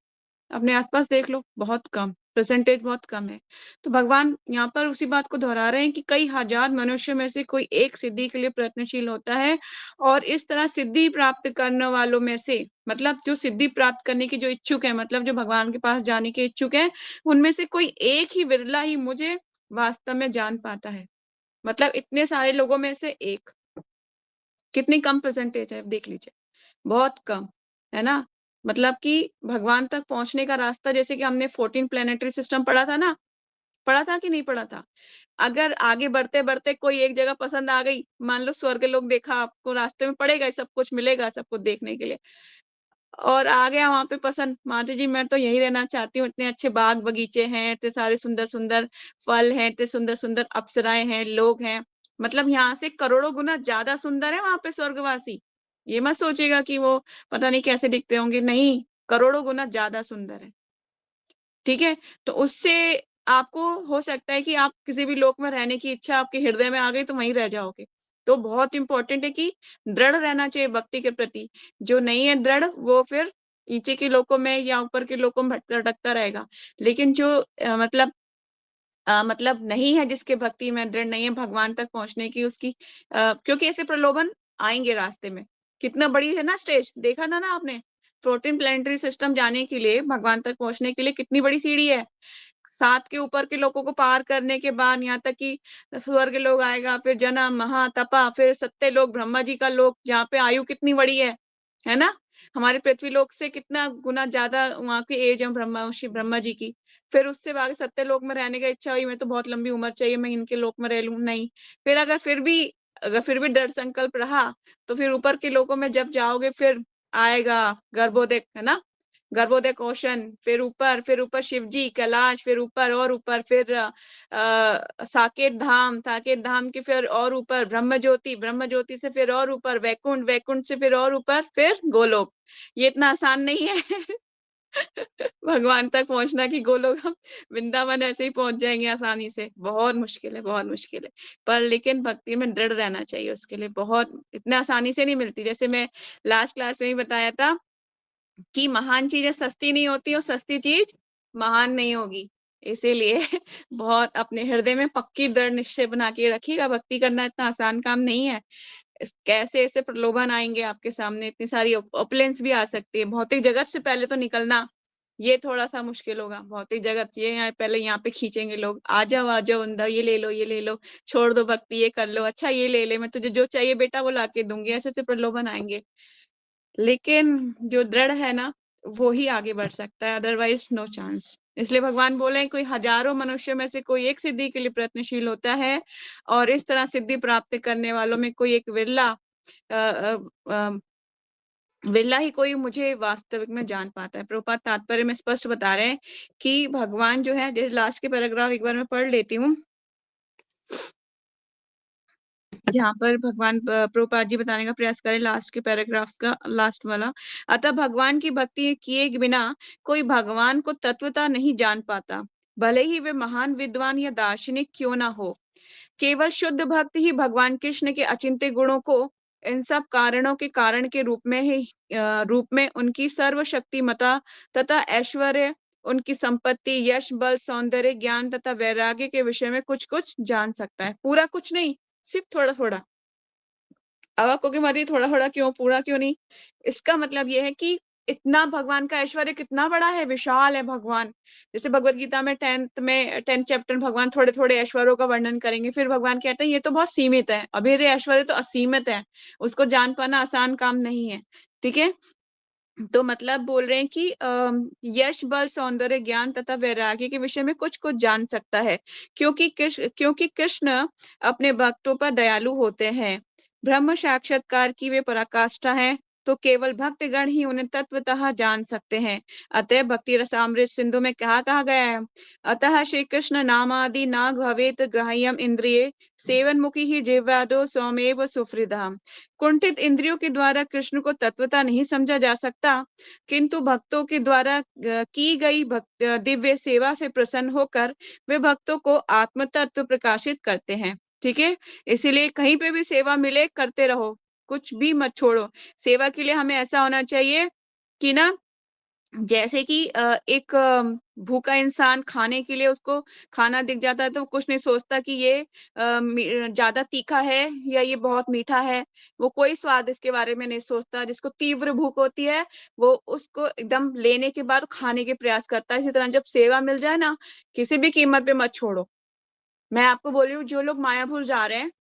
अपने आसपास देख लो, बहुत कम, परसेंटेज बहुत कम है। तो भगवान यहाँ पर उसी बात को दोहरा रहे हैं कि कई 1000 मनुष्यों में से कोई एक सिद्धि के लिए प्रयत्नशील होता है, और इस तरह सिद्धि प्राप्त करने वालों में से, मतलब जो सिद्धि प्राप्त करने की जो इच्छुक है, मतलब जो भगवान के पास जाने के इच्छुक है, उनमें से कोई एक ही विरला ही मुझे वास्तव में जान पाता है। मतलब इतने सारे लोगों में से एक, कितनी कम परसेंटेज है, देख लीजिए, बहुत कम, है ना। मतलब कि भगवान तक पहुंचने का रास्ता, जैसे कि हमने 14 प्लेनेटरी सिस्टम पढ़ा था ना, पढ़ा था कि नहीं पढ़ा था। अगर आगे बढ़ते बढ़ते कोई एक जगह पसंद आ गई, मान लो स्वर्ग लोक देखा, आपको रास्ते में पड़ेगा, सब कुछ मिलेगा, सब कुछ देखने के लिए, और आ गया वहां पे पसंद, माता जी मैं तो यही रहना चाहती हूँ, इतने अच्छे बाग बगीचे हैं, इतने सारे सुंदर सुंदर फल हैं, इतने सुंदर सुंदर अप्सराएं हैं, लोग हैं, मतलब यहाँ से करोड़ों गुना ज्यादा सुंदर है वहां पे स्वर्गवासी। ये मत सोचिएगा कि वो पता नहीं कैसे दिखते होंगे, नहीं, करोड़ों गुना ज्यादा सुंदर है, ठीक है। तो उससे आपको हो सकता है कि आप किसी भी लोक में रहने की इच्छा आपके हृदय में आ गई तो वहीं रह जाओगे। तो बहुत इंपॉर्टेंट है कि दृढ़ रहना चाहिए भक्ति के प्रति। जो नहीं है दृढ़, वो फिर नीचे के लोकों में या ऊपर के लोकों में भटकता रहेगा। लेकिन जो मतलब नहीं है, जिसके भक्ति में दृढ़ नहीं है भगवान तक पहुंचने की, उसकी क्योंकि ऐसे प्रलोभन आएंगे रास्ते में। कितना बड़ी है ना स्टेज, देखा ना आपने, 14 प्लेनेटरी सिस्टम जाने के लिए, भगवान तक पहुंचने के लिए कितनी बड़ी सीढ़ी है। 7 के ऊपर के लोगों को पार करने के बाद यहाँ तक कि स्वर्ग लोग आएगा, फिर जन्म, महातपा, फिर सत्य लोग, ब्रह्मा जी का लोक, जहाँ पे आयु कितनी बड़ी है ना। हमारे पृथ्वी लोक से कितना गुना ज्यादा वहाँ की एज है ब्रह्मा जी की। फिर उससे आगे सत्य लोक में रहने का इच्छा हुई, मैं तो बहुत लंबी उम्र चाहिए, मैं इनके लोक में रह लूं, नहीं। फिर अगर फिर भी दृढ़ संकल्प रहा, तो फिर ऊपर के लोकों में जब जाओगे, फिर आएगा गर्भोदय, है ना, गर्भोदय कौशन, फिर ऊपर शिव जी, कैलाश, फिर ऊपर और ऊपर, फिर साकेत धाम के फिर और ऊपर ब्रह्म ज्योति से फिर और ऊपर वैकुंठ से फिर और ऊपर, फिर गोलोक। ये इतना आसान नहीं है भगवान तक पहुंचना कि गोलोक हम वृंदावन ऐसे ही पहुंच जाएंगे आसानी से, बहुत मुश्किल है, बहुत मुश्किल है। पर लेकिन भक्ति में दृढ़ रहना चाहिए, उसके लिए बहुत इतना आसानी से नहीं मिलती। जैसे मैं लास्ट क्लास में ही बताया था कि महान चीजें सस्ती नहीं होती और सस्ती चीज महान नहीं होगी। इसीलिए बहुत अपने हृदय में पक्की दृढ़ निश्चय बना के रखिएगा, भक्ति करना इतना आसान काम नहीं है। कैसे ऐसे प्रलोभन आएंगे आपके सामने, इतनी सारी ऑपुलेंस भी आ सकती है। भौतिक जगत से पहले तो निकलना ये थोड़ा सा मुश्किल होगा। भौतिक जगत ये पहले यहाँ पे खींचेंगे लोग, आ जाओ अंदर, ये ले लो, छोड़ दो भक्ति, ये कर लो, अच्छा ये ले ले, मैं तुझे जो चाहिए बेटा वो ला के दूंगी, ऐसे प्रलोभन आएंगे। लेकिन जो दृढ़ है ना, वो ही आगे बढ़ सकता है, अदरवाइज नो चांस। इसलिए भगवान बोले कोई हजारों मनुष्यों में से कोई एक सिद्धि के लिए प्रयत्नशील होता है, और इस तरह सिद्धि प्राप्त करने वालों में कोई एक विरला ही कोई मुझे वास्तविक में जान पाता है। प्रभुपाद तात्पर्य में स्पष्ट बता रहे हैं कि भगवान जो है, जैसे लास्ट के पैराग्राफ एक बार मैं पढ़ लेती हूँ, जहाँ पर भगवान प्रभुपाद जी बताने का प्रयास करें, लास्ट के पैराग्राफ का लास्ट वाला। अतः भगवान की भक्ति किए बिना कोई भगवान को तत्वता नहीं जान पाता, भले ही वे महान विद्वान या दार्शनिक क्यों ना हो। केवल शुद्ध भक्त ही भगवान कृष्ण के अचिंत्य गुणों को इन सब कारणों के कारण के रूप में उनकी सर्वशक्तिमता तथा ऐश्वर्य, उनकी संपत्ति, यश, बल, सौंदर्य, ज्ञान तथा वैराग्य के विषय में कुछ कुछ जान सकता है। पूरा कुछ नहीं, सिर्फ थोड़ा थोड़ा। अब आप कहोगे मारी थोड़ा थोड़ा क्यों, पूरा क्यों नहीं? इसका मतलब यह है कि इतना भगवान का ऐश्वर्य कितना बड़ा है, विशाल है भगवान। जैसे भगवत गीता में 10th चैप्टर भगवान थोड़े थोड़े ऐश्वर्यों का वर्णन करेंगे, फिर भगवान कहते हैं ये तो बहुत सीमित है, अभी ऐश्वर्य तो असीमित है, उसको जान पाना आसान काम नहीं है, ठीक है। तो मतलब बोल रहे हैं कि यश, बल, सौंदर्य, ज्ञान तथा वैराग्य के विषय में कुछ-कुछ जान सकता है, क्योंकि कृष्ण अपने भक्तों पर दयालु होते हैं। ब्रह्म साक्षात्कार की वे पराकाष्ठा हैं, तो केवल भक्तगण ही उन्हें तत्वतः जान सकते हैं। अतः भक्ति रसामृत सिंधु में कहा गया है, अतः श्री कृष्ण नामादि न भवेत ग्राह्यम इंद्रिये, सेवन्मुखी ही जिह्वादो स्वमेव सुहृदः। कुंठित इंद्रियों के द्वारा कृष्ण को तत्वतः नहीं समझा जा सकता, किंतु भक्तों के द्वारा की गई दिव्य सेवा से प्रसन्न होकर वे भक्तों को आत्म तत्व प्रकाशित करते हैं। ठीक है, इसीलिए कहीं पे भी सेवा मिले करते रहो, कुछ भी मत छोड़ो। सेवा के लिए हमें ऐसा होना चाहिए कि ना, जैसे कि एक भूखा इंसान खाने के लिए उसको खाना दिख जाता है तो कुछ नहीं सोचता कि ये ज़्यादा तीखा है या ये बहुत मीठा है। वो कोई स्वाद इसके बारे में नहीं सोचता। जिसको तीव्र भूख होती है, वो उसको एकदम लेने के बाद खाने के प्रयास करता है। इसी तरह जब सेवा मिल जाए ना, किसी भी कीमत पे मत छोड़ो। मैं आपको बोल रही हूँ, जो लोग मायापुर जा रहे हैं,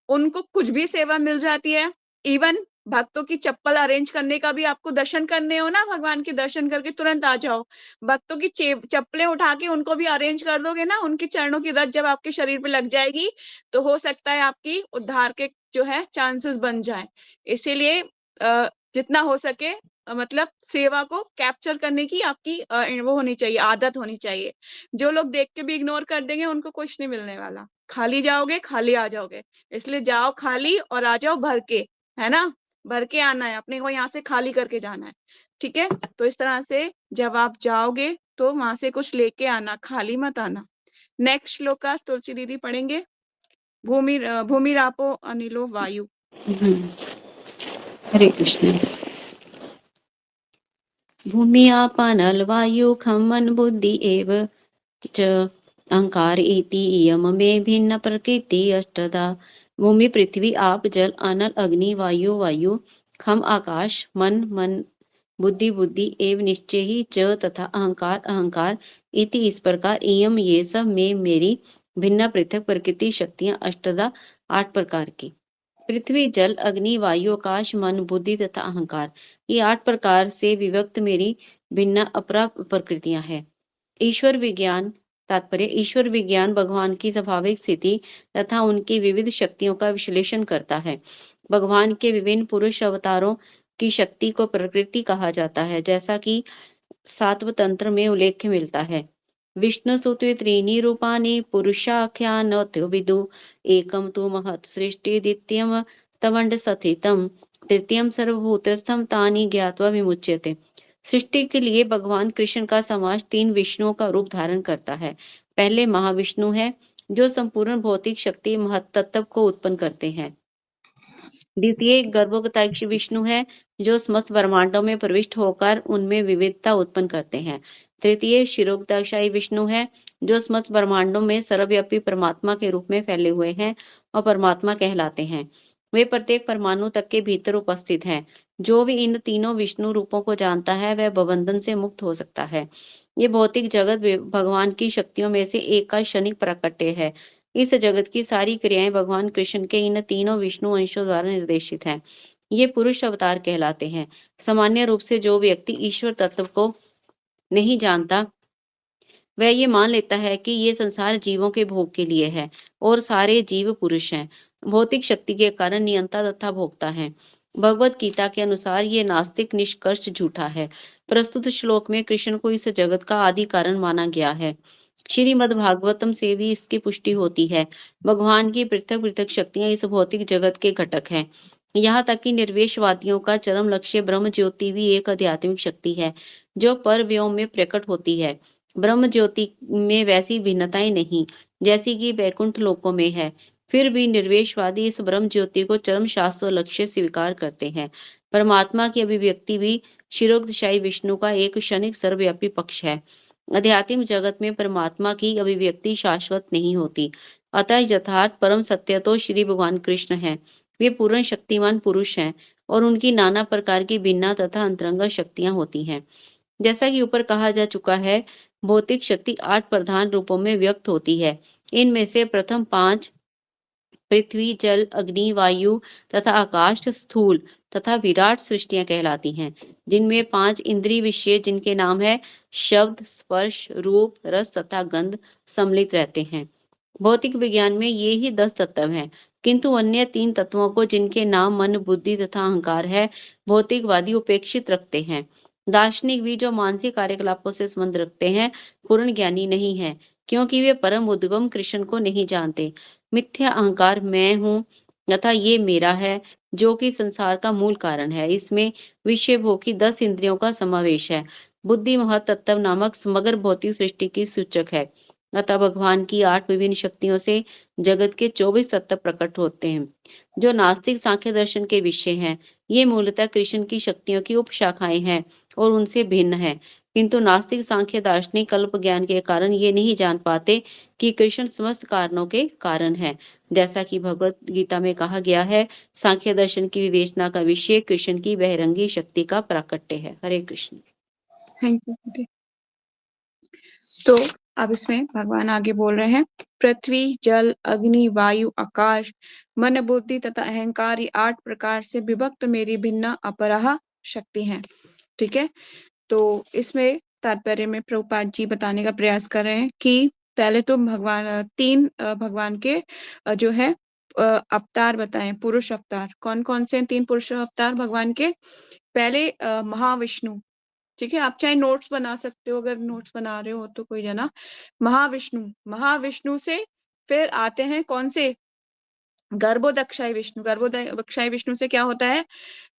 उनको कुछ भी सेवा मिल जाती है। इवन भक्तों की चप्पल अरेंज करने का भी, आपको दर्शन करने हो ना, भगवान के दर्शन करके तुरंत आ जाओ। भक्तों की चप्पलें उठा के उनको भी अरेंज कर दोगे ना, उनके चरणों की रज जब आपके शरीर पे लग जाएगी, तो हो सकता है आपकी उद्धार के जो है चांसेस बन जाएँ। इसीलिए जितना हो सके मतलब सेवा को कैप्चर करने की आपकी वो होनी चाहिए, आदत होनी चाहिए। जो लोग देख के भी इग्नोर कर देंगे, उनको कुछ नहीं मिलने वाला। खाली जाओगे, खाली आ जाओगे। इसलिए जाओ खाली और आ जाओ भर के, है ना? भर के आना है, अपने को यहाँ से खाली करके जाना है, ठीक है? तो इस तरह से जब आप जाओगे तो वहाँ से कुछ लेके आना, खाली मत आना। नेक्स्ट श्लोकास तुलसी दीदी पढ़ेंगे। भूमिरापो अनिलो वायु। हरे कृष्ण। भूमि आपनल वायु खम मन बुद्धि एव च अहंकार इति इयम में भिन्न प्रकृति अष्टधा। भूमि पृथ्वी आप जल अनल अग्नि वायु खम आकाश मन बुद्धि बुद्धि एव निश्चय ही च तथा अहंकार इति इस प्रकार इयम ये सब में मेरी भिन्न पृथक प्रकृति शक्तियां अष्टधा 8 प्रकार की। पृथ्वी जल अग्नि वायु आकाश मन बुद्धि तथा अहंकार, ये 8 प्रकार से विभक्त मेरी भिन्न अपरा प्रकृतियां हैं। ईश्वर विज्ञान तात्पर्य ईश्वर विज्ञान भगवान की स्वाभाविक स्थिति तथा उनकी विविध शक्तियों का विश्लेषण करता है। भगवान के विभिन्न पुरुष अवतारों की शक्ति को प्रकृति कहा जाता है, जैसा कि सातव तंत्र में उल्लेख मिलता है। विष्णु सुते त्रीणि रूपाणि पुरुषाख्यानोत्यो विदु एकम तु महत् सृष्टि द्वितीयम तवंड सथितम तृतीयम सर्वभूतस्थम तानि ज्ञात्वा विमुच्यते। सृष्टि के लिए भगवान कृष्ण का समाज 3 विष्णुओं का रूप धारण करता है। पहले महाविष्णु है, जो संपूर्ण भौतिक शक्ति महत्तत्व को उत्पन्न करते हैं। द्वितीय गर्भोगताक्ष विष्णु है, जो समस्त ब्रह्मांडों में प्रविष्ट होकर उनमें विविधता उत्पन्न करते हैं। तृतीय शिरोगताक्षाई विष्णु है, जो समस्त ब्रह्मांडों में सर्वव्यापी परमात्मा के रूप में फैले हुए हैं और परमात्मा कहलाते हैं। वे प्रत्येक परमाणु तक के भीतर उपस्थित हैं। जो भी इन तीनों विष्णु रूपों को जानता है, वह भवबंधन से मुक्त हो सकता है। ये भौतिक जगत भगवान की शक्तियों में से एक का क्षणिक प्राकट्य है। इस जगत की सारी क्रियाएं भगवान कृष्ण के इन तीनों विष्णु अंशों द्वारा निर्देशित हैं। ये पुरुष अवतार कहलाते हैं। सामान्य रूप से जो व्यक्ति ईश्वर तत्व को नहीं जानता, वह ये मान लेता है कि ये संसार जीवों के भोग के लिए है और सारे जीव पुरुष हैं। भौतिक शक्ति के कारण नियंता तथा भोक्ता है। भगवत गीता के अनुसार ये नास्तिक निष्कर्ष झूठा है। प्रस्तुत श्लोक में कृष्ण को इस जगत का आदि कारण माना गया है। श्रीमद् भागवतम से भी इसकी पुष्टि होती है। भगवान की पृथक पृथक शक्तियां इस भौतिक जगत के घटक हैं। यहाँ तक कि निर्वेशवादियों का चरम लक्ष्य ब्रह्म ज्योति भी एक आध्यात्मिक शक्ति है, जो पर व्योम में प्रकट होती है। ब्रह्म ज्योति में वैसी भिन्नताएं नहीं, जैसी कि वैकुंठ लोकों में है। फिर भी निर्वेशवादी इस ब्रह्म ज्योति को चरम शाश्वत लक्ष्य स्वीकार करते हैं। परमात्मा की अभिव्यक्ति भी शिरोगशाई विष्णु का एक क्षणिक सर्वव्यापी पक्ष है। आध्यात्मिक जगत में परमात्मा की अभिव्यक्ति शाश्वत नहीं होती। अतः यथार्थ परम सत्य तो श्री भगवान कृष्ण है। वे पूर्ण शक्तिमान पुरुष हैं और उनकी नाना प्रकार की भिन्न तथा अंतरंग शक्तियां होती हैं। जैसा कि ऊपर कहा जा चुका है, भौतिक शक्ति 8 प्रधान रूपों में व्यक्त होती है। इनमें से प्रथम 5 पृथ्वी जल अग्नि वायु तथा आकाश स्थूल तथा विराट सृष्टियां कहलाती हैं, जिनमें 5 इंद्रिय विषय जिनके नाम है शब्द, स्पर्श, रूप, रस तथा गंध सम्मिलित रहते हैं। भौतिक विज्ञान में ये ही 10 तत्व हैं, किंतु अन्य 3 तत्वों को जिनके नाम मन, बुद्धि तथा अहंकार है, भौतिकवादी उपेक्षित रखते हैं। दार्शनिक भी जो मानसिक कार्यकलापों से संबंध रखते हैं, पूर्ण ज्ञानी नहीं है, क्योंकि वे परम उद्गम कृष्ण को नहीं जानते। मिथ्या अहंकार मैं हूँ तथा ये मेरा है, जो कि संसार का मूल कारण है। इसमें विषय भोग की 10 इंद्रियों का समावेश है। बुद्धि महतत्व नामक समग्र भौतिक सृष्टि की सूचक है। अतः भगवान की 8 विभिन्न शक्तियों से जगत के 24 तत्व प्रकट होते हैं, जो नास्तिक सांख्य दर्शन के विषय हैं। ये मूलतः कृष्ण की शक्तियों की उपशाखाएं हैं और उनसे भिन्न है, किंतु नास्तिक सांख्य दार्शनिक कल्प ज्ञान के कारण ये नहीं जान पाते कि कृष्ण समस्त कारणों के कारण है। जैसा कि भगवत गीता में कहा गया है, सांख्य दर्शन की विवेचना का विषय कृष्ण की बहिरंगी शक्ति का प्राकट्य है। हरे कृष्ण। थैंक यू दीदी। तो अब इसमें भगवान आगे बोल रहे हैं, पृथ्वी, जल, अग्नि, वायु, आकाश, मन, बुद्धि तथा अहंकार, ये 8 प्रकार से विभक्त मेरी भिन्न अपराह शक्ति हैं। ठीक है, तो इसमें तात्पर्य में प्रभुपाद जी बताने का प्रयास कर रहे हैं कि पहले तो भगवान 3 भगवान के जो है अवतार बताएं, पुरुष अवतार। कौन कौन से 3 पुरुष अवतार भगवान के? पहले महाविष्णु। ठीक है, आप चाहे नोट्स बना सकते हो, अगर नोट्स बना रहे हो तो कोई जना। महाविष्णु, महाविष्णु से फिर आते हैं कौन से? गर्भोदक्षाय विष्णु। गर्भोदक्षाय विष्णु से क्या होता है?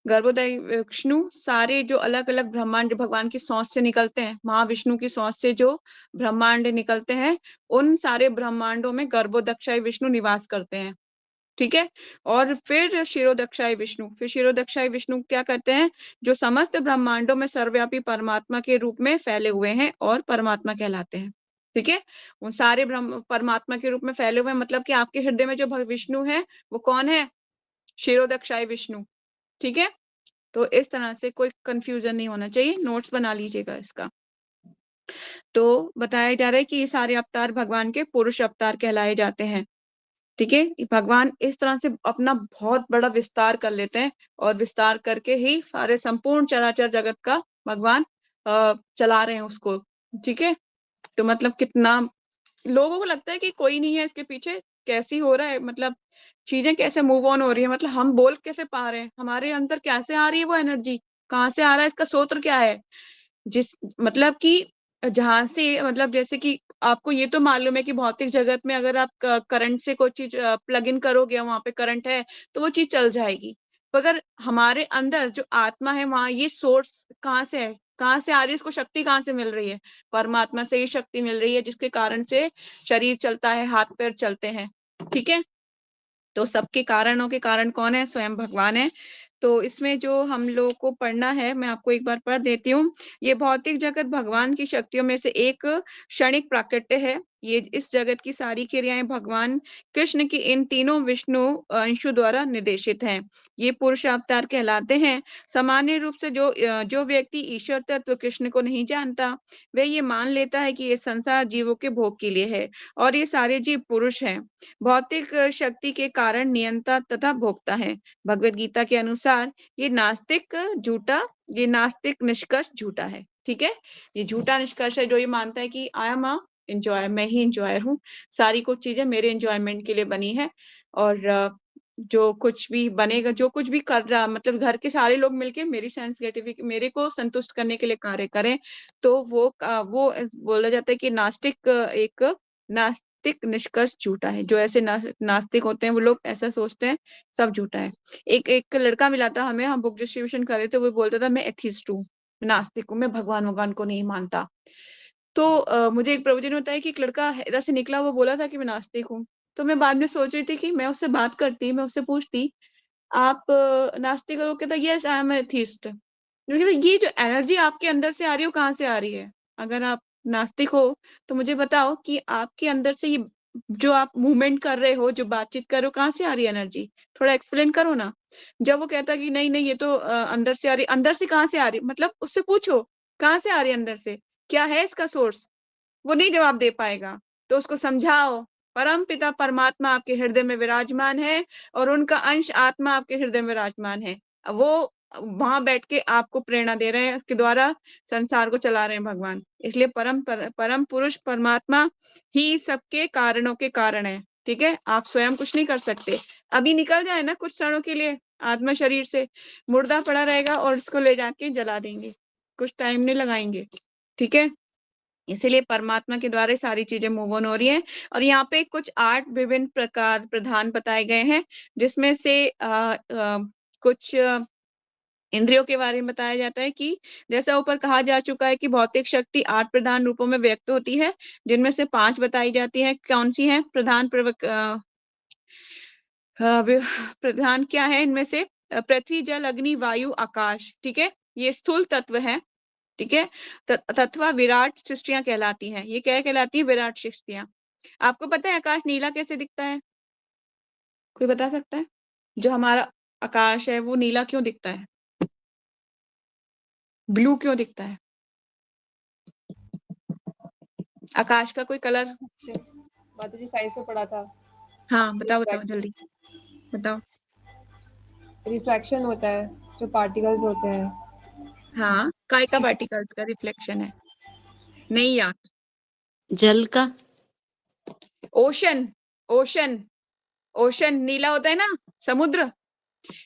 गर्भोदय विष्णु सारे जो अलग अलग ब्रह्मांड भगवान की सांस से निकलते हैं, महाविष्णु की सांस से जो ब्रह्मांड निकलते हैं, उन सारे ब्रह्मांडों में गर्भोदक्षाय विष्णु निवास करते हैं। ठीक है, और फिर शिरोदक्षाय विष्णु। फिर शिरोदक्षाय विष्णु क्या करते हैं? जो समस्त ब्रह्मांडों में सर्वव्यापी परमात्मा के रूप में फैले हुए हैं और परमात्मा कहलाते हैं। ठीक है, उन सारे ब्रह्म परमात्मा के रूप में फैले हुए, मतलब कि आपके हृदय में जो विष्णु है वो कौन है? शिरोदक्षाय विष्णु। ठीक है, तो इस तरह से कोई कंफ्यूजन नहीं होना चाहिए, नोट्स बना लीजिएगा इसका। तो बताया जा रहा है कि ये सारे अवतार भगवान के पुरुष अवतार कहलाए जाते हैं। ठीक है, भगवान इस तरह से अपना बहुत बड़ा विस्तार कर लेते हैं और विस्तार करके ही सारे संपूर्ण चराचर जगत का भगवान चला रहे हैं उसको। ठीक है, तो मतलब कितना लोगों को लगता है कि कोई नहीं है इसके पीछे, कैसी हो रहा है, मतलब चीजें कैसे मूव ऑन हो रही है, मतलब हम बोल कैसे पा रहे हैं, हमारे अंदर कैसे आ रही है वो एनर्जी, कहाँ से आ रहा है, इसका स्रोत क्या है? जिस मतलब कि जहाँ से, मतलब जैसे कि आपको ये तो मालूम है कि भौतिक जगत में अगर आप करंट से कोई चीज प्लग इन करोगे, वहां पे करंट है तो वो चीज चल जाएगी। मगर हमारे अंदर जो आत्मा है, वहां ये सोर्स कहाँ से है, कहाँ से आ रही है, इसको शक्ति कहाँ से मिल रही है? परमात्मा से ही शक्ति मिल रही है, जिसके कारण से शरीर चलता है, हाथ पैर चलते हैं। ठीक है, तो सबके कारणों के कारण कौन है? स्वयं भगवान है। तो इसमें जो हम लोगों को पढ़ना है, मैं आपको एक बार पढ़ देती हूँ। ये भौतिक जगत भगवान की शक्तियों में से एक क्षणिक प्राकट्य है। ये इस जगत की सारी क्रियाएं भगवान कृष्ण की इन तीनों विष्णु अंशों द्वारा निर्देशित हैं। ये पुरुष अवतार कहलाते हैं। सामान्य रूप से जो व्यक्ति ईश्वर तत्व कृष्ण को नहीं जानता, वह ये मान लेता है कि ये संसार जीवों के भोग के लिए है और ये सारे जीव पुरुष हैं। भौतिक शक्ति के कारण नियंता तथा भोक्ता है। भगवत गीता के अनुसार ये नास्तिक निष्कर्ष झूठा है। ठीक है, ये झूठा निष्कर्ष है जो ये मानता है कि आई एम अ एंजॉय, मैं ही एंजॉयर हूँ, सारी कुछ चीजें मेरे एंजॉयमेंट के लिए बनी है, और जो कुछ भी बनेगा, जो कुछ भी कर रहा, मतलब घर के सारे लोग मिलके मेरी सेंस ग्रेटिफिकेशन, मेरे को संतुष्ट करने के लिए कार्य करें, तो वो बोला जाता है कि एक नास्तिक निष्कर्ष झूठा है। जो ऐसे नास्तिक होते हैं वो लोग ऐसा सोचते हैं, सब झूठा है। एक लड़का मिला था हमें, हम बुक डिस्ट्रीब्यूशन कर रहे थे, वो बोलता था मैं एथिस्ट हूँ, नास्तिक हूँ, मैं भगवान को नहीं मानता। तो मुझे एक प्रवचन होता है कि एक लड़का इधर से निकला, वो बोला था कि मैं नास्तिक हूँ। तो मैं बाद में सोच रही थी कि मैं उससे बात करती, मैं उससे पूछती, आप नास्तिक हो? कहता यस आई एम एथिस्ट। ये जो एनर्जी आपके अंदर से आ रही है, वो कहाँ से आ रही है? अगर आप नास्तिक हो तो मुझे बताओ कि आपके अंदर से ये जो आप मूवमेंट कर रहे हो, जो बातचीत कर रहे हो, कहाँ से आ रही है एनर्जी? थोड़ा एक्सप्लेन करो ना। जब वो कहता कि नहीं नहीं, ये तो अंदर से आ रही, अंदर से कहाँ से आ रही, मतलब उससे पूछो कहाँ से आ रही है अंदर से, क्या है इसका सोर्स? वो नहीं जवाब दे पाएगा, तो उसको समझाओ परम पिता परमात्मा आपके हृदय में विराजमान है और उनका अंश आत्मा आपके हृदय में विराजमान है। वो वहां बैठ के आपको प्रेरणा दे रहे हैं, उसके द्वारा संसार को चला रहे हैं भगवान। इसलिए परम पुरुष परमात्मा ही सबके कारणों के कारण है। ठीक है, आप स्वयं कुछ नहीं कर सकते। अभी निकल जाए ना कुछ क्षणों के लिए आत्मा शरीर से, मुर्दा पड़ा रहेगा और उसको ले जाके जला देंगे, कुछ टाइम नहीं लगाएंगे। ठीक है, इसीलिए परमात्मा के द्वारा सारी चीजें मूव ऑन हो रही हैं। और यहाँ पे कुछ 8 विभिन्न प्रकार प्रधान बताए गए हैं, जिसमें से कुछ इंद्रियों के बारे में बताया जाता है कि जैसा ऊपर कहा जा चुका है कि भौतिक शक्ति 8 प्रधान रूपों में व्यक्त होती है, जिनमें से 5 बताई जाती है। कौन सी है प्रधान प्रधान क्या है इनमें से? पृथ्वी, जल, अग्नि, वायु, आकाश। ठीक है, ये स्थूल तत्व है। ठीक है, तत्वा विराट सृष्टियां कहलाती हैं। ये क्या कहलाती है? विराट सृष्टियां। आपको पता है आकाश नीला कैसे दिखता है? कोई बता सकता है? जो हमारा आकाश है वो नीला क्यों दिखता है? ब्लू क्यों दिखता है? आकाश का कोई कलर? अच्छा, माता जी साइंस में पढ़ा था। हाँ बताओ बताओ जल्दी बताओ। रिफ्रैक्शन होता है, जो पार्टिकल्स होते हैं। हाँ, काय का पार्टिकल्स का रिफ्लेक्शन है। नहीं याद। जल का। ओशन, ओशन, ओशन नीला होता है ना, समुद्र।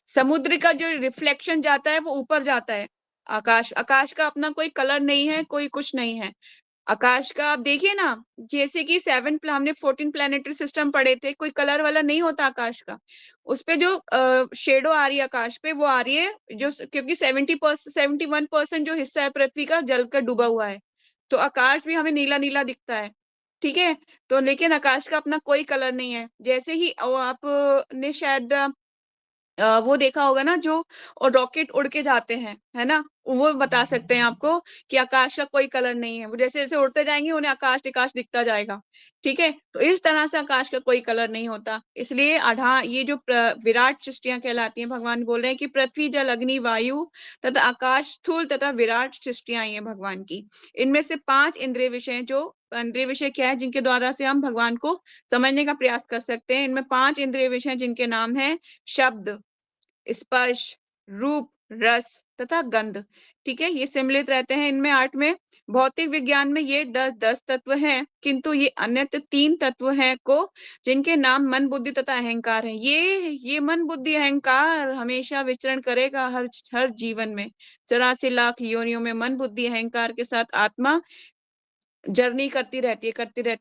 समुद्र का जो रिफ्लेक्शन जाता है वो ऊपर जाता है। आकाश, आकाश का अपना कोई कलर नहीं है, कोई कुछ नहीं है। आकाश का आप देखिए ना, जैसे कि हमने 14 प्लैनेटरी सिस्टम पढ़े थे, कोई कलर वाला नहीं होता आकाश का। उस पे जो शेडो आ रही है आकाश पे, वो आ रही है जो, क्योंकि 71% जो हिस्सा है पृथ्वी का जल कर डूबा हुआ है, तो आकाश भी हमें नीला नीला दिखता है। ठीक है, तो लेकिन आकाश का अपना कोई कलर नहीं है। जैसे ही आपने शायद वो देखा होगा ना, जो और रॉकेट उड़ के जाते हैं, है ना, वो बता सकते हैं आपको कि आकाश का कोई कलर नहीं है। वो जैसे जैसे उड़ते जाएंगे उन्हें आकाश आकाश दिखता जाएगा। ठीक है, तो इस तरह से आकाश का कोई कलर नहीं होता। इसलिए ये जो विराट सृष्टियां कहलाती हैं, भगवान बोल रहे हैं कि पृथ्वी, जल, अग्नि, वायु तथा आकाश स्थूल तथा विराट सृष्टियां हैं भगवान की। इनमें से 5 इंद्रिय विषय, जो इंद्रिय विषय क्या है जिनके द्वारा से हम भगवान को समझने का प्रयास कर सकते हैं। इनमें 5 इंद्रिय विषय जिनके नाम है शब्द, स्पर्श, रूप, रस तथा गंध। ठीक है, ये सम्मिलित रहते हैं इनमें 8 में। भौतिक विज्ञान में ये 10 तत्व हैं, किंतु ये अन्य 3 तत्व हैं को जिनके नाम मन, बुद्धि तथा अहंकार है। ये मन, बुद्धि, अहंकार हमेशा विचरण करेगा हर जीवन में। 84 लाख योनियों में मन, बुद्धि, अहंकार के साथ आत्मा जर्नी करती रहती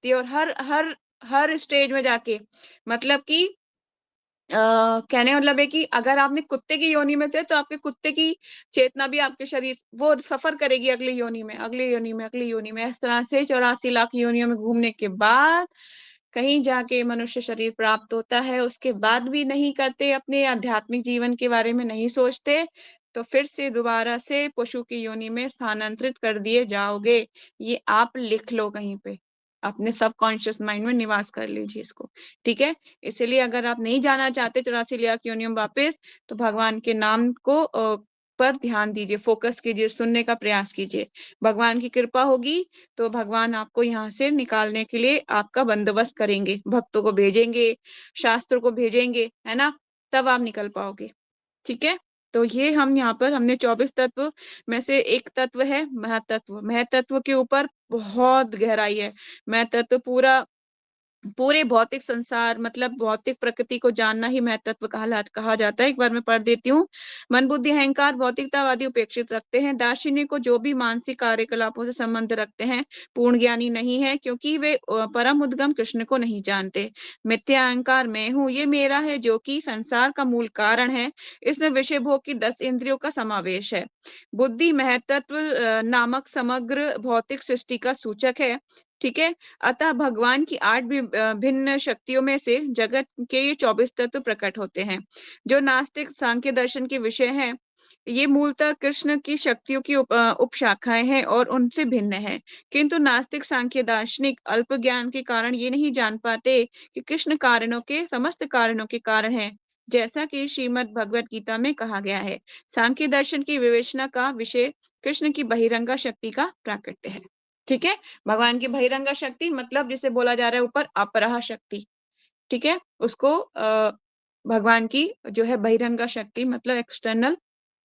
है। और हर स्टेज में जाके, मतलब कि कहने मतलब है कि अगर आपने कुत्ते की योनि में थे, तो आपके कुत्ते की चेतना भी आपके शरीर वो सफर करेगी अगली योनि में, अगली योनि में, अगली योनि में। इस तरह से 84 लाख योनियों में घूमने के बाद कहीं जाके मनुष्य शरीर प्राप्त होता है। उसके बाद भी नहीं करते, अपने आध्यात्मिक जीवन के बारे में नहीं सोचते, तो फिर से दोबारा से पशु की योनि में स्थानांतरित कर दिए जाओगे। ये आप लिख लो कहीं पे, अपने सबकॉन्शियस माइंड में निवास कर लीजिए इसको। ठीक है, इसलिए अगर आप नहीं जाना चाहते 84 लाख योनियों में वापस, तो भगवान के नाम को पर ध्यान दीजिए, फोकस कीजिए, सुनने का प्रयास कीजिए। भगवान की कृपा होगी तो भगवान आपको यहाँ से निकालने के लिए आपका बंदोबस्त करेंगे, भक्तों को भेजेंगे, शास्त्रों को भेजेंगे, है ना, तब आप निकल पाओगे। ठीक है, तो ये हम यहाँ पर हमने 24 तत्व में से एक तत्व है महतत्व। महतत्व के ऊपर बहुत गहराई है। महतत्व पूरे भौतिक संसार, मतलब भौतिक प्रकृति को जानना ही महतत्व कहा जाता है। एक बार मैं पढ़ देती हूँ। मन, बुद्धि, अहंकार भौतिकतावादी उपेक्षित रखते हैं। दार्शनिक को जो भी मानसिक कार्यकलापों से संबंध रखते हैं पूर्ण ज्ञानी नहीं है, क्योंकि वे परम उद्गम कृष्ण को नहीं जानते। मिथ्या अहंकार मैं हूँ, ये मेरा है, जो कि संसार का मूल कारण है। इसमें विषय भोग की 10 इंद्रियों का समावेश है। बुद्धि महतत्व नामक समग्र भौतिक सृष्टि का सूचक है। ठीक है, अतः भगवान की 8 भिन्न शक्तियों में से जगत के ये 24 तत्व प्रकट होते हैं, जो नास्तिक सांख्य दर्शन के विषय हैं। ये मूलतः कृष्ण की शक्तियों की उपशाखाएं हैं और उनसे भिन्न है। किंतु नास्तिक सांख्य दार्शनिक अल्प ज्ञान के कारण ये नहीं जान पाते कि कृष्ण कारणों के समस्त कारणों के कारण है, जैसा कि श्रीमद् भगवत गीता में कहा गया है। सांख्य दर्शन की विवेचना का विषय कृष्ण की बहिरंगा शक्ति का प्राकट्य है। ठीक है, भगवान की बहिरंगा शक्ति मतलब जिसे बोला जा रहा है ऊपर अपराह शक्ति। ठीक है, उसको भगवान की जो है बहिरंगा शक्ति मतलब एक्सटर्नल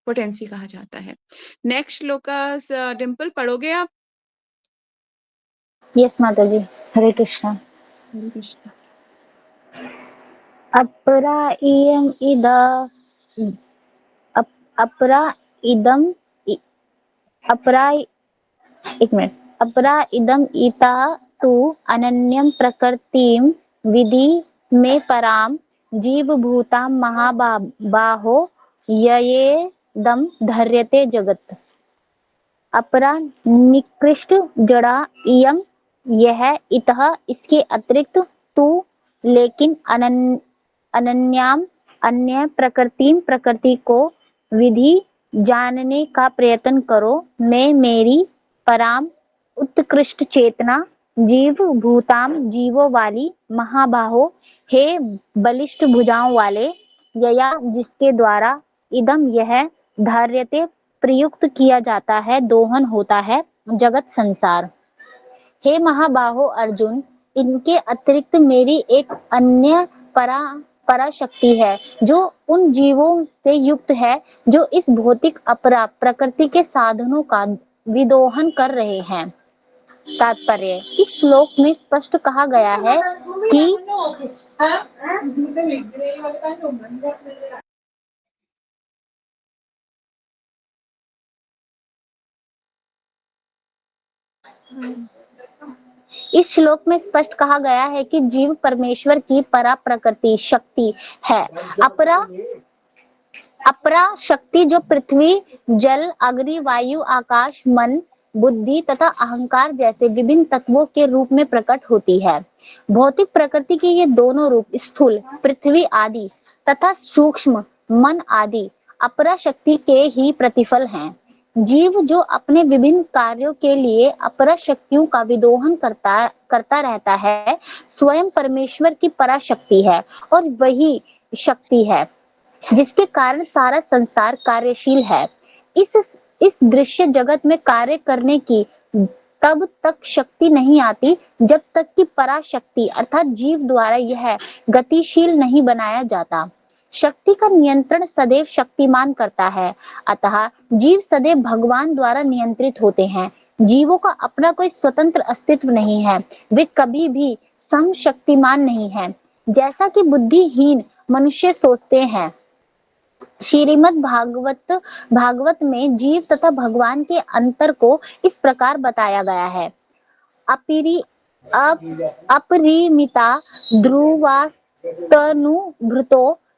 पोटेंसी कहा जाता है। नेक्स्ट श्लोकास डिम्पल पढ़ोगे आप? यस माता जी, हरे कृष्णा। हरे कृष्ण। अपरा इयम इदा अपरा इदम अपरा एक मिनट अपरा इदम ईता तु अनन्यम प्रकृतिम विधि में पराम जीव भूतां महाबाहो ययेदम धर्यते जगत। अपरा निकृष्ट जड़ा इयम यह इतः इसके अतिरिक्त तू लेकिन अनन्याम अन्य प्रकृति को विधि जानने का प्रयत्न करो। मैं मेरी पराम उत्कृष्ट चेतना जीव भूताम जीवों वाली महाबाहो हे बलिष्ठ भुजाओं वाले यया जिसके द्वारा इदम यह धार्यते प्रयुक्त किया जाता है दोहन होता है जगत संसार। हे महाबाहो अर्जुन, इनके अतिरिक्त मेरी एक अन्य पराशक्ति है जो उन जीवों से युक्त है जो इस भौतिक अपरा प्रकृति के साधनों का विदोहन कर रहे हैं। तात्पर्य, इस श्लोक में स्पष्ट कहा गया है कि इस श्लोक में स्पष्ट कहा गया है कि जीव परमेश्वर की परा प्रकृति शक्ति है। अपरा शक्ति जो पृथ्वी जल अग्नि वायु आकाश मन बुद्धि तथा अहंकार जैसे विभिन्न तत्वों के रूप में प्रकट होती है। भौतिक प्रकृति के ये दोनों रूप स्थूल पृथ्वी आदि तथा सूक्ष्म मन आदि अपरा शक्ति के ही प्रतिफल हैं। जीव जो अपने विभिन्न कार्यों के लिए अपरा शक्तियों का विदोहन करता रहता है स्वयं परमेश्वर की पराशक्ति है और वही शक्ति है जिसके कारण सारा संसार कार्यशील है। इस दृश्य जगत में कार्य करने की तब तक शक्ति नहीं आती जब तक कि पराशक्ति अर्थात जीव द्वारा यह गतिशील नहीं बनाया जाता। शक्ति का नियंत्रण सदैव शक्तिमान करता है, अतः जीव सदैव भगवान द्वारा नियंत्रित होते हैं। जीवों का अपना कोई स्वतंत्र अस्तित्व नहीं है, वे कभी भी समशक्तिमान नहीं है जैसा कि बुद्धिहीन मनुष्य सोचते हैं। श्रीमद् भागवत में जीव तथा भगवान के अंतर को इस प्रकार बताया गया है। अपरिमिता ध्रुवास्तनुभृतो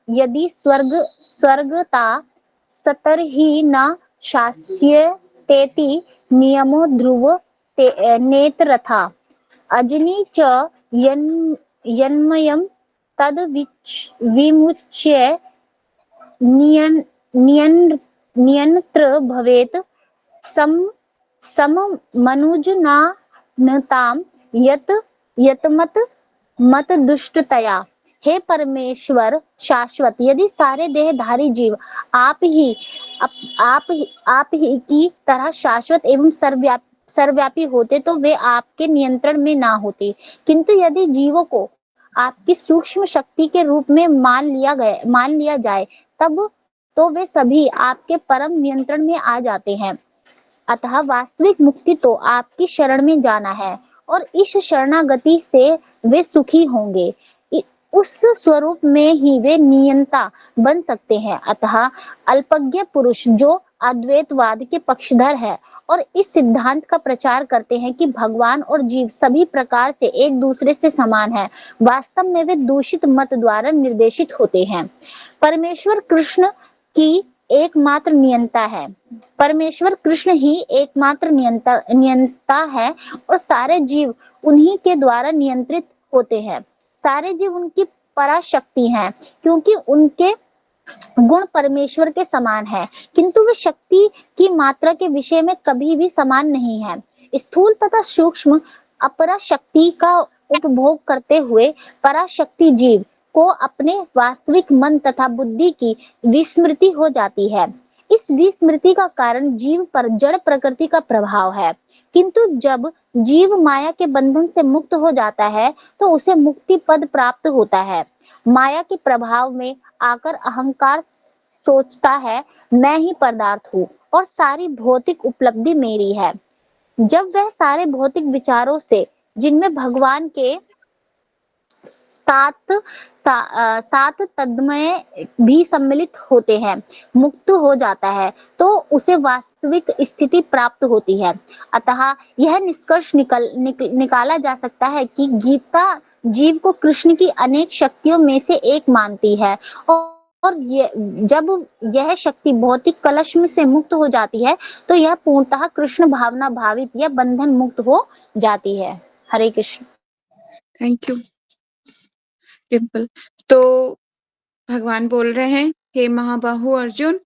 यदि स्वर्गता सतर्हि न शास्यतेति नियमो ध्रुव नेत्रथा अजनि च यन्मयं तद विमुच्य नियंत्र भवेत सममनुजनानताम मत दुष्टतया। हे परमेश्वर शाश्वत, यदि सारे देहधारी जीव आप ही की तरह शाश्वत एवं सर्वव्यापी होते तो वे आपके नियंत्रण में ना होते, किंतु यदि जीवों को आपकी सूक्ष्म शक्ति के रूप में मान लिया जाए तब तो वे सभी आपके परम नियंत्रण में आ जाते हैं। अतः वास्तविक मुक्ति तो आपकी शरण में जाना है और इस शरणागति से वे सुखी होंगे। उस स्वरूप में ही वे नियंता बन सकते हैं। अतः अल्पज्ञ पुरुष जो अद्वैतवाद के पक्षधर है और इस सिद्धांत का प्रचार करते हैं कि भगवान और जीव सभी प्रकार से एक दूसरे से समान है, वास्तव में वे दूषित मत द्वारा निर्देशित होते हैं। परमेश्वर कृष्ण की एकमात्र नियंता है। परमेश्वर कृष्ण ही एकमात्र नियंता है और सारे जीव उन्हीं के द्वारा नियंत्रित होते हैं। सारे जीव उनकी पराशक्ति हैं क्योंकि उनके गुण परमेश्वर के समान है, किंतु वे शक्ति की मात्रा के विषय में कभी भी समान नहीं है। स्थूल तथा सूक्ष्म अपराशक्ति का उपभोग करते हुए पराशक्ति जीव को अपने वास्तविक मन तथा बुद्धि की विस्मृति हो जाती है। इस विस्मृति का कारण जीव पर जड़ प्रकृति का प्रभाव है, किंतु जब जीव माया के बंधन से मुक्त हो जाता है तो उसे मुक्ति पद प्राप्त होता है। माया के प्रभाव में आकर अहंकार सोचता है मैं ही पदार्थ हूँ और सारी भौतिक उपलब्धि मेरी है। जब वह सारे भौतिक विचारों से, जिनमें भगवान के सात तन्मय भी सम्मिलित होते हैं, मुक्त हो जाता है, तो उसे वास्तविक स्थिति प्राप्त होती है। अतः यह निष्कर्ष निकाला जा सकता है कि गीता जीव को कृष्ण की अनेक शक्तियों में से एक मानती है और जब यह शक्ति भौतिक कलश में से मुक्त हो जाती है, तो यह पूर्णतः कृष्ण भावना भावित या बंधन मुक्त हो जाती है। हरे कृष्ण। Thank you Dimple. तो भगवान बोल रहे हैं, हे महाबाहु अर्जुन,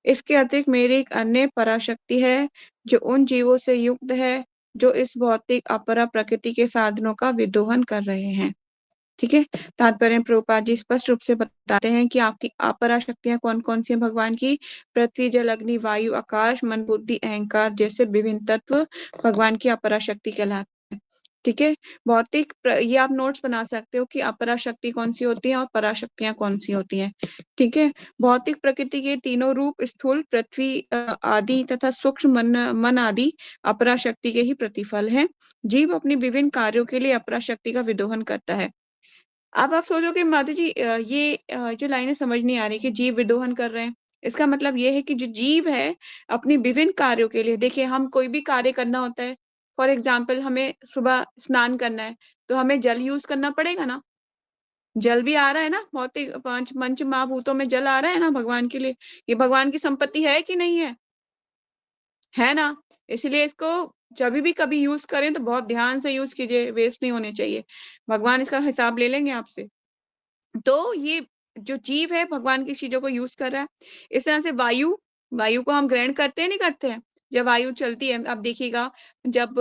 इसके अतिरिक्त मेरी एक अन्य पराशक्ति है जो उन जीवों से युक्त है जो इस भौतिक अपरा प्रकृति के साधनों का विदोहन कर रहे हैं। ठीक है, तात्पर्य प्रभुपाद जी स्पष्ट रूप से बताते हैं कि आपकी अपरा शक्तियां कौन कौन सी हैं भगवान की। पृथ्वी, जल, अग्नि, वायु, आकाश, मन, बुद्धि, अहंकार जैसे विभिन्न तत्व भगवान की अपरा शक्ति कहलाते हैं। ठीक है, भौतिक ये आप नोट्स बना सकते हो कि अपरा शक्ति कौन सी होती है और पराशक्तियां कौन सी होती हैं। ठीक है, भौतिक प्रकृति के तीनों रूप स्थूल, पृथ्वी आदि तथा सूक्ष्म मन आदि अपरा शक्ति के ही प्रतिफल हैं। जीव अपनी विभिन्न कार्यों के लिए अपरा शक्ति का विदोहन करता है। अब आप सोचोगे माता जी ये जो लाइनें समझ नहीं आ रही कि जीव विदोहन कर रहे हैं, इसका मतलब ये है कि जो जीव है अपनी विभिन्न कार्यों के लिए, देखिए हम कोई भी कार्य करना होता है, फॉर एग्जाम्पल हमें सुबह स्नान करना है तो हमें जल यूज करना पड़ेगा ना। जल भी आ रहा है ना, भौतिक पांच पंच महाभूतों में जल आ रहा है ना भगवान के लिए। ये भगवान की संपत्ति है कि नहीं है ना। इसलिए इसको जब भी कभी यूज करें तो बहुत ध्यान से यूज कीजिए, वेस्ट नहीं होने चाहिए। भगवान इसका हिसाब ले लेंगे आपसे। तो ये जो जीव है भगवान की चीजों को यूज कर रहा है। इस तरह से वायु को हम ग्रहण करते हैं नहीं करते हैं। जब वायु चलती है, आप देखिएगा जब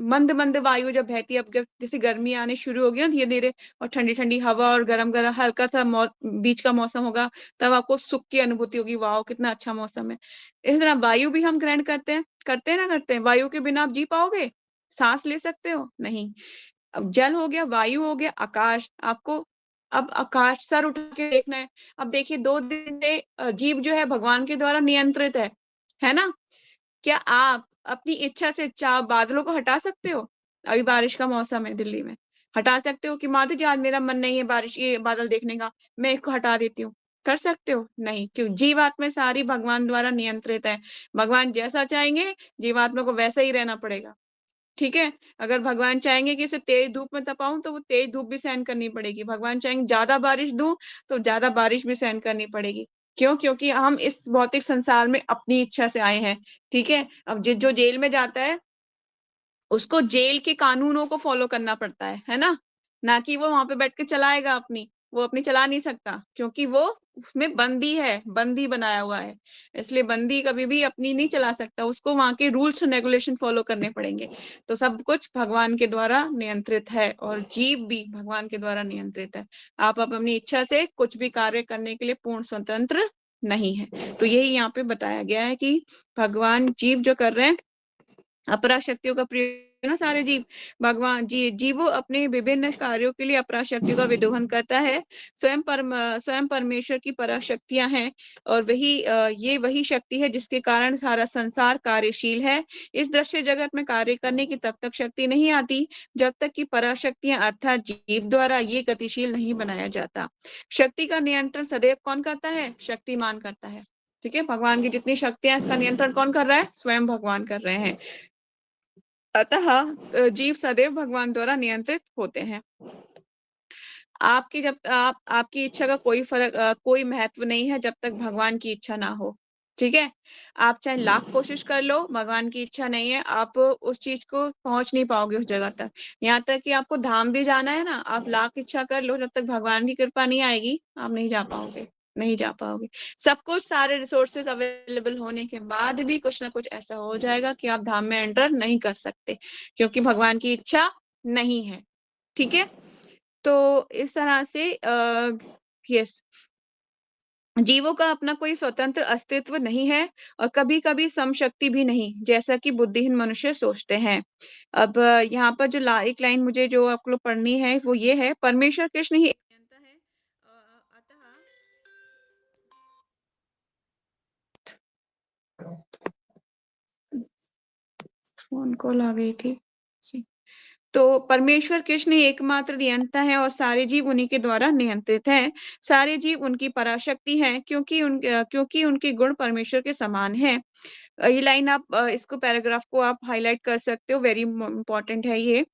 मंद मंद वायु जब बहती है, अब जैसे गर्मी आने शुरू होगी ना धीरे धीरे, और ठंडी ठंडी हवा और गरम गरम हल्का सा बीच का मौसम होगा, तब आपको सुख की अनुभूति होगी, वाह कितना अच्छा मौसम है। इस तरह वायु भी हम ग्रहण करते हैं ना करते हैं। वायु के बिना आप जी पाओगे? सांस ले सकते हो? नहीं। अब जल हो गया, वायु हो गया, आकाश। आपको अब आकाश सर उठा के देखना है। अब देखिए 2 दिन से जीव जो है भगवान के द्वारा नियंत्रित है ना। क्या आप अपनी इच्छा से बादलों को हटा सकते हो? अभी बारिश का मौसम है दिल्ली में, हटा सकते हो कि माता जी आज मेरा मन नहीं है बारिश ये बादल देखने का, मैं इसको हटा देती हूँ? कर सकते हो? नहीं। क्यों? जीवात्मा सारी भगवान द्वारा नियंत्रित है। भगवान जैसा चाहेंगे जीवात्मा को वैसा ही रहना पड़ेगा। ठीक है, अगर भगवान चाहेंगे कि इसे तेज धूप में तपाऊं तो वो तेज धूप भी सहन करनी पड़ेगी। भगवान चाहेंगे ज्यादा बारिश दूं तो ज्यादा बारिश भी सहन करनी पड़ेगी। क्यों? क्योंकि हम इस भौतिक संसार में अपनी इच्छा से आए हैं। ठीक है, अब जो जेल में जाता है उसको जेल के कानूनों को फॉलो करना पड़ता है ना। ना कि वो वहां पे बैठ के चलाएगा वो अपनी चला नहीं सकता, क्योंकि वो उसमें बंदी है, बंदी बनाया हुआ है। इसलिए बंदी कभी भी अपनी नहीं चला सकता, उसको वहां के रूल्स एंड रेगुलेशन फॉलो करने पड़ेंगे। तो सब कुछ भगवान के द्वारा नियंत्रित है और जीव भी भगवान के द्वारा नियंत्रित है। आप अपनी इच्छा से कुछ भी कार्य करने के लिए पूर्ण स्वतंत्र नहीं है। तो यही यहाँ पे बताया गया है कि भगवान जीव जो कर रहे हैं अपरा शक्तियों का प्रयोग ना, सारे जीव भगवान जीवो अपने विभिन्न कार्यों के लिए अपरा शक्तियों का विदोहन करता है। स्वयं परमेश्वर की पराशक्तियां हैं और ये वही शक्ति है जिसके कारण सारा संसार कार्यशील है। इस दृश्य जगत में कार्य करने की तब तक शक्ति नहीं आती जब तक कि पराशक्तियां अर्थात जीव द्वारा ये गतिशील नहीं बनाया जाता। शक्ति का नियंत्रण सदैव कौन करता है? शक्तिमान करता है। ठीक है, भगवान की जितनी शक्तियां इसका नियंत्रण कौन कर रहा है? स्वयं भगवान कर रहे हैं। अतः जीव सदैव भगवान द्वारा नियंत्रित होते हैं। आपकी इच्छा का कोई महत्व नहीं है जब तक भगवान की इच्छा ना हो। ठीक है, आप चाहे लाख कोशिश कर लो, भगवान की इच्छा नहीं है, आप उस चीज को पहुंच नहीं पाओगे उस जगह तक। यहाँ तक कि आपको धाम भी जाना है ना, आप लाख इच्छा कर लो, जब तक भगवान की कृपा नहीं आएगी आप नहीं जा पाओगे, नहीं जा पाओगे। सब कुछ सारे रिसोर्सेज अवेलेबल होने के बाद भी कुछ ना कुछ ऐसा हो जाएगा कि आप धाम में एंटर नहीं कर सकते, क्योंकि भगवान की इच्छा नहीं है। ठीक है, तो इस तरह से यस, जीवों का अपना कोई स्वतंत्र अस्तित्व नहीं है और कभी-कभी समशक्ति भी नहीं, जैसा कि बुद्धिहीन मनुष्य सोचते हैं। अब यहाँ पर जो एक लाइन मुझे जो आप लोग पढ़नी है वो ये है, परमेश्वर कृष्ण ही अतः कॉल आ गई थी। तो परमेश्वर कृष्ण एकमात्र नियंता है और सारे जीव उन्हीं के द्वारा नियंत्रित हैं। सारे जीव उनकी पराशक्ति हैं क्योंकि उनके गुण परमेश्वर के समान हैं। ये लाइन आप इसको पैराग्राफ को आप हाइलाइट कर सकते हो, वेरी इंपॉर्टेंट है ये।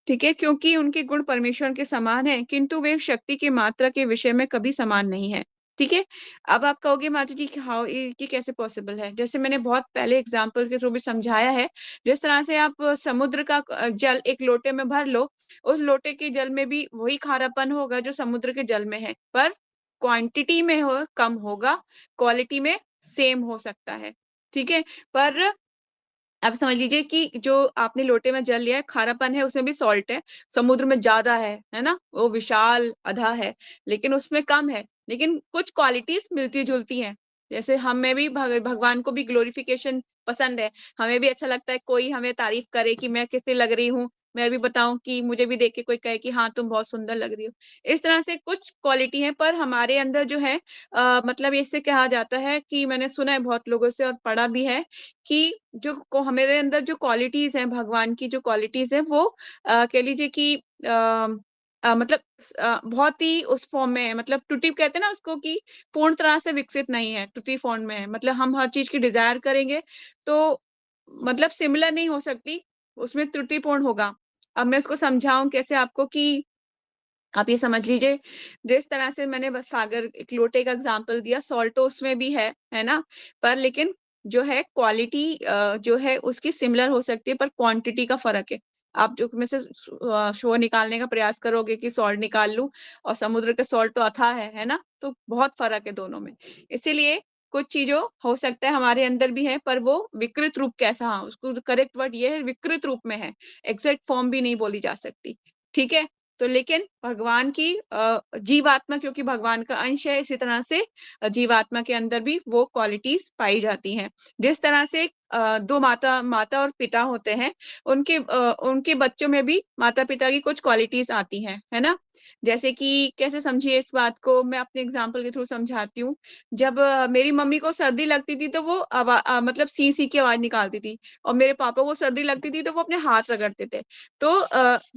ठीक है, क्योंकि उनके गुण परमेश्वर के समान हैं, किंतु वे शक्ति की मात्रा के विषय में कभी समान नहीं है। ठीक है, अब आप कहोगे माता जी कि हाउ ये कैसे पॉसिबल है? जैसे मैंने बहुत पहले एग्जाम्पल के थ्रू भी समझाया है, जिस तरह से आप समुद्र का जल एक लोटे में भर लो, उस लोटे के जल में भी वही खारापन होगा जो समुद्र के जल में है, पर क्वांटिटी में कम होगा, क्वालिटी में सेम हो सकता है। ठीक है, पर आप समझ लीजिए कि जो आपने लोटे में जल लिया है, खारापन है, उसमें भी सॉल्ट है, समुद्र में ज़्यादा है ना? वो विशाल अथाह है, लेकिन उसमें कम है, लेकिन कुछ क्वालिटीज़ मिलती-जुलती हैं। जैसे हमें भी भगवान को भी ग्लोरिफिकेशन पसंद है, हमें भी अच्छा लगता है कोई हमें तारीफ़ करे कि मैं कैसी लग रही हूँ, मैं भी बताऊँ कि मुझे भी देख के कोई कहे कि हाँ, तुम बहुत सुंदर लग रही हो। इस तरह से कुछ क्वालिटी है, पर हमारे अंदर जो है मतलब इससे कहा जाता है कि मैंने सुना है बहुत लोगों से और पढ़ा भी है कि जो को हमारे अंदर जो क्वालिटीज़ हैं, भगवान की जो क्वालिटीज़ हैं वो कह लीजिए कि मतलब बहुत ही उस फ़ॉर्म में है, मतलब टूटी कहते हैं ना उसको कि पूर्ण तरह से विकसित नहीं है, टूटी फ़ॉर्म में है। मतलब हम हर चीज़ की डिज़ायर करेंगे तो मतलब सिमिलर नहीं हो सकती, उसमें त्रुटिपूर्ण होगा। अब मैं उसको समझाऊँ कैसे आपको कि आप ये समझ लीजिए, जिस तरह से मैंने बस सागर एक लोटे का एग्ज़ाम्पल दिया, सॉल्ट तो उसमें भी है ना? पर लेकिन जो है क्वालिटी जो है उसकी सिमिलर हो सकती है पर क्वांटिटी का फ़र्क है। आप जो में से शोर निकालने का प्रयास करोगे कि सॉल्ट निकाल लूँ और समुद्र के सॉल्ट तो अथाह है ना? तो बहुत फ़र्क है दोनों में। इसीलिए कुछ चीज़ों हो सकता है हमारे अंदर भी है पर वो विकृत रूप कैसा हाँ, उसको करेक्ट वर्ड ये है विकृत रूप में है, एग्ज़ैक्ट फ़ॉर्म भी नहीं बोली जा सकती। ठीक है? तो लेकिन भगवान की जीवात्मा क्योंकि भगवान का अंश है, इसी तरह से जीवात्मा के अंदर भी वो क्वालिटीज़ पाई जाती हैं। जिस तरह से 2 माता माता और पिता होते हैं, उनके बच्चों में भी माता-पिता की कुछ क्वालिटीज़ आती हैं, है ना? जैसे कि कैसे समझिए इस बात को मैं अपने एग्ज़ाम्पल के थ्रू समझाती हूँ। जब मेरी मम्मी को सर्दी लगती थी तो वो मतलब सी-सी की आवाज़ निकालती थी और मेरे पापा को सर्दी लगती थी तो वो अपने हाथ रगड़ते थे। तो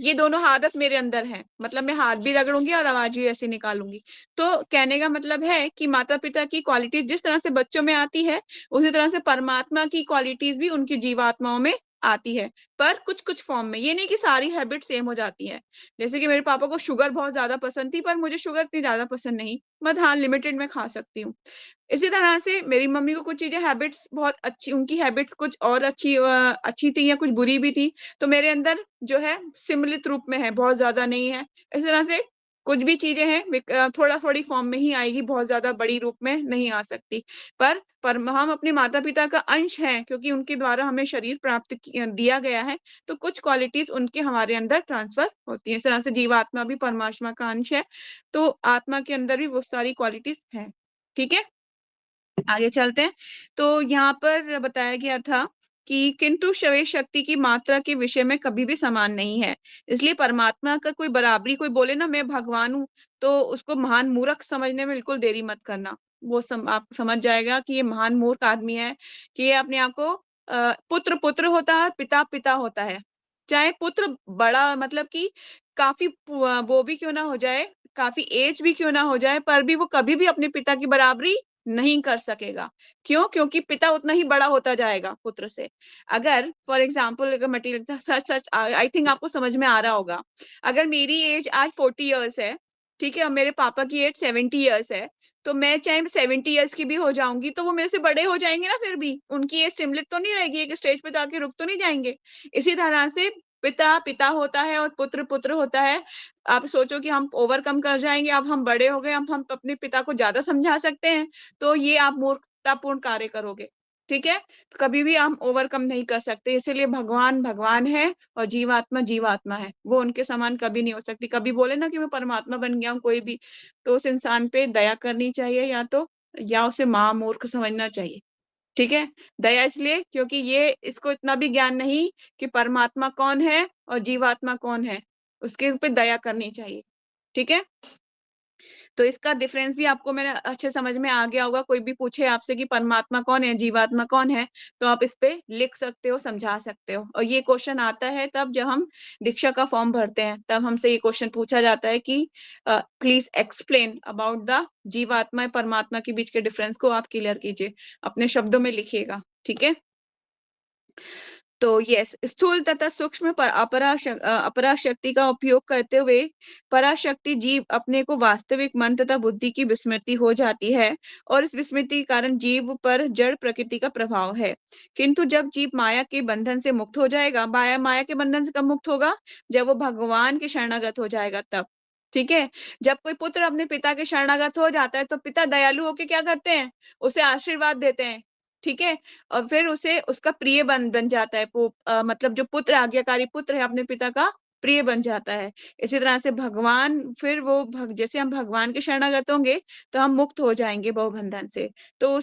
ये दोनों आदत मेरे अंदर है, मतलब मैं हाथ भी रगड़ूँगी और आवाज़ भी ऐसे निकालूँगी। तो कहने का मतलब है कि माता-पिता की क्वालिटीज़ जिस तरह से बच्चों में आती है, उसी तरह से परमात्मा की क्वालिटीज़ भी उनकी जीवात्माओं में आती है, पर कुछ-कुछ फ़ॉर्म में। ये नहीं कि सारी हैबिट सेम हो जाती है। जैसे कि मेरे पापा को शुगर बहुत ज़्यादा पसंद थी, पर मुझे शुगर इतनी ज़्यादा पसंद नहीं, बट हाँ, लिमिटेड में खा सकती हूँ। इसी तरह से मेरी मम्मी को कुछ चीज़ें हैबिट्स बहुत अच्छी उनकी हैबिट्स कुछ और अच्छी थी या कुछ बुरी भी थी, तो मेरे अंदर जो है सम्मिलित रूप में है, बहुत ज़्यादा नहीं है। इस तरह से कुछ भी चीज़ें हैं थोड़ा-थोड़ी फॉर्म में ही आएगी, बहुत ज़्यादा बड़ी रूप में नहीं आ सकती। पर हम अपने माता-पिता का अंश हैं क्योंकि उनके द्वारा हमें शरीर प्राप्त दिया गया है, तो कुछ क्वालिटीज़ उनके हमारे अंदर ट्रांसफ़र होती हैं। इस तरह से जीवात्मा भी परमात्मा का अंश है, तो आत्मा के अंदर भी वो सारी क्वालिटीज़ हैं। ठीक है? आगे चलते हैं। तो यहाँ पर बताया गया था कि किंतु शवै शक्ति की मात्रा के विषय में कभी भी समान नहीं है। इसलिए परमात्मा का कोई बराबरी कोई बोले ना मैं भगवान हूँ, तो उसको महान मूर्ख समझने में बिल्कुल देरी मत करना। वो आप समझ जाएगा कि ये महान मूर्ख आदमी है, कि ये अपने आप को पुत्र पुत्र होता है, पिता पिता होता है। चाहे पुत्र बड़ा मतलब कि काफ़ी वो भी क्यों ना हो जाए, काफ़ी ऐज भी क्यों ना हो जाए, पर भी वो कभी भी अपने पिता की बराबरी नहीं कर सकेगा। क्यों? क्योंकि पिता उतना ही बड़ा होता जाएगा पुत्र से। अगर फॉर एग्ज़ाम्पल अगर मटीरियल सच आई थिंक आपको समझ में आ रहा होगा। अगर मेरी एज आज 40 इयर्स है, ठीक है? और मेरे पापा की एज 70 इयर्स है, तो मैं चाहे 70 इयर्स की भी हो जाऊँगी, तो वो मेरे से बड़े हो जाएँगे ना फिर भी। उनकी एज सिमिलर तो नहीं रहेगी, एक स्टेज पे जाके रुक तो नहीं जाएँगे। इसी तरह से पिता पिता होता है और पुत्र पुत्र होता है। आप सोचो कि हम ओवरकम कर जाएँगे, अब हम बड़े हो गए, अब हम अपने पिता को ज़्यादा समझा सकते हैं, तो ये आप मूर्खतापूर्ण कार्य करोगे, ठीक है? कभी भी हम ओवरकम नहीं कर सकते, इसीलिए भगवान, भगवान है और जीवात्मा, जीवात्मा है। वो उनके समान कभी नहीं हो सकती। कभी बोले ना कि मैं परमात्मा बन गया हूँ कोई भी, तो उस इंसान पे दया करनी चाहिए या उसे महामूर्ख समझना चाहिए, ठीक है? दया इसलिए क्योंकि ये इसको इतना भी ज्ञान नहीं कि परमात्मा कौन है और जीवात्मा कौन है, उसके पे दया करनी चाहिए, ठीक है? तो इसका डिफरेंस भी आपको मेरे अच्छे समझ में आ गया होगा। कोई भी पूछे आपसे कि परमात्मा कौन है, जीवात्मा कौन है, तो आप इस पे लिख सकते हो, समझा सकते हो। और ये क्वेश्चन आता है तब जब हम दीक्षा का फॉर्म भरते हैं, तब हमसे ये क्वेश्चन पूछा जाता है कि प्लीज एक्सप्लेन अबाउट द जीवात्मा और परमात्मा के बीच के डिफरेंस को आप क्लियर कीजिए, अपने शब्दों में लिखिएगा, ठीक है। तो यस, स्थूल तथा सूक्ष्म पर अपराशक्ति का उपयोग करते हुए पराशक्ति जीव अपने को वास्तविक मन तथा बुद्धि की विस्मृति हो जाती है, और इस विस्मृति के कारण जीव पर जड़ प्रकृति का प्रभाव है। किंतु जब जीव माया के बंधन से मुक्त हो जाएगा, माया के बंधन से कब मुक्त होगा? जब वो भगवान के शरणागत हो जाएगा तब, ठीक है। जब कोई पुत्र अपने पिता के शरणागत हो जाता है तो पिता दयालु होके क्या करते हैं? उसे आशीर्वाद देते हैं, ठीक है। और फिर उसे उसका प्रिय बन जाता है। मतलब जो पुत्र आज्ञाकारी पुत्र है अपने पिता का प्रिय बन जाता है। इसी तरह से भगवान फिर जैसे हम भगवान के शरणागत होंगे तो हम मुक्त हो जाएंगे भवबंधन से। तो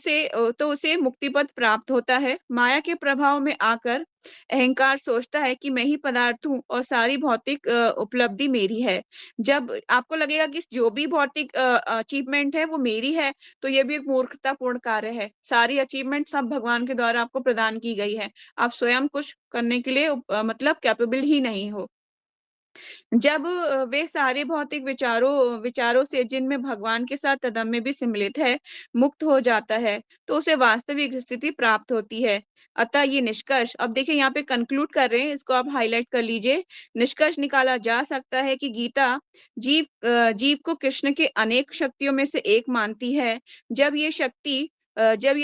उसे मुक्ति पद प्राप्त होता है। माया के प्रभाव में आकर अहंकार सोचता है कि मैं ही पदार्थ हूँ और सारी भौतिक उपलब्धि मेरी है। जब आपको लगेगा कि जो भी भौतिक अचीवमेंट है वो मेरी है, तो ये भी एक मूर्खतापूर्ण कार्य है। सारी अचीवमेंट सब भगवान के द्वारा आपको प्रदान की गई है। आप स्वयं कुछ करने के लिए मतलब कैपेबल ही नहीं हो। जब वे सारे भौतिक विचारों से जिनमें भगवान के साथ तादात्म्य भी सम्मिलित है, मुक्त हो जाता है, तो उसे वास्तविक स्थिति प्राप्त होती है। अतः ये निष्कर्ष, अब देखिए यहाँ पे कंक्लूड कर रहे हैं, इसको आप हाईलाइट कर लीजिए। निष्कर्ष निकाला जा सकता है कि गीता जीव को कृष्ण के अनेक शक्तियों में से एक मानती है। जब ये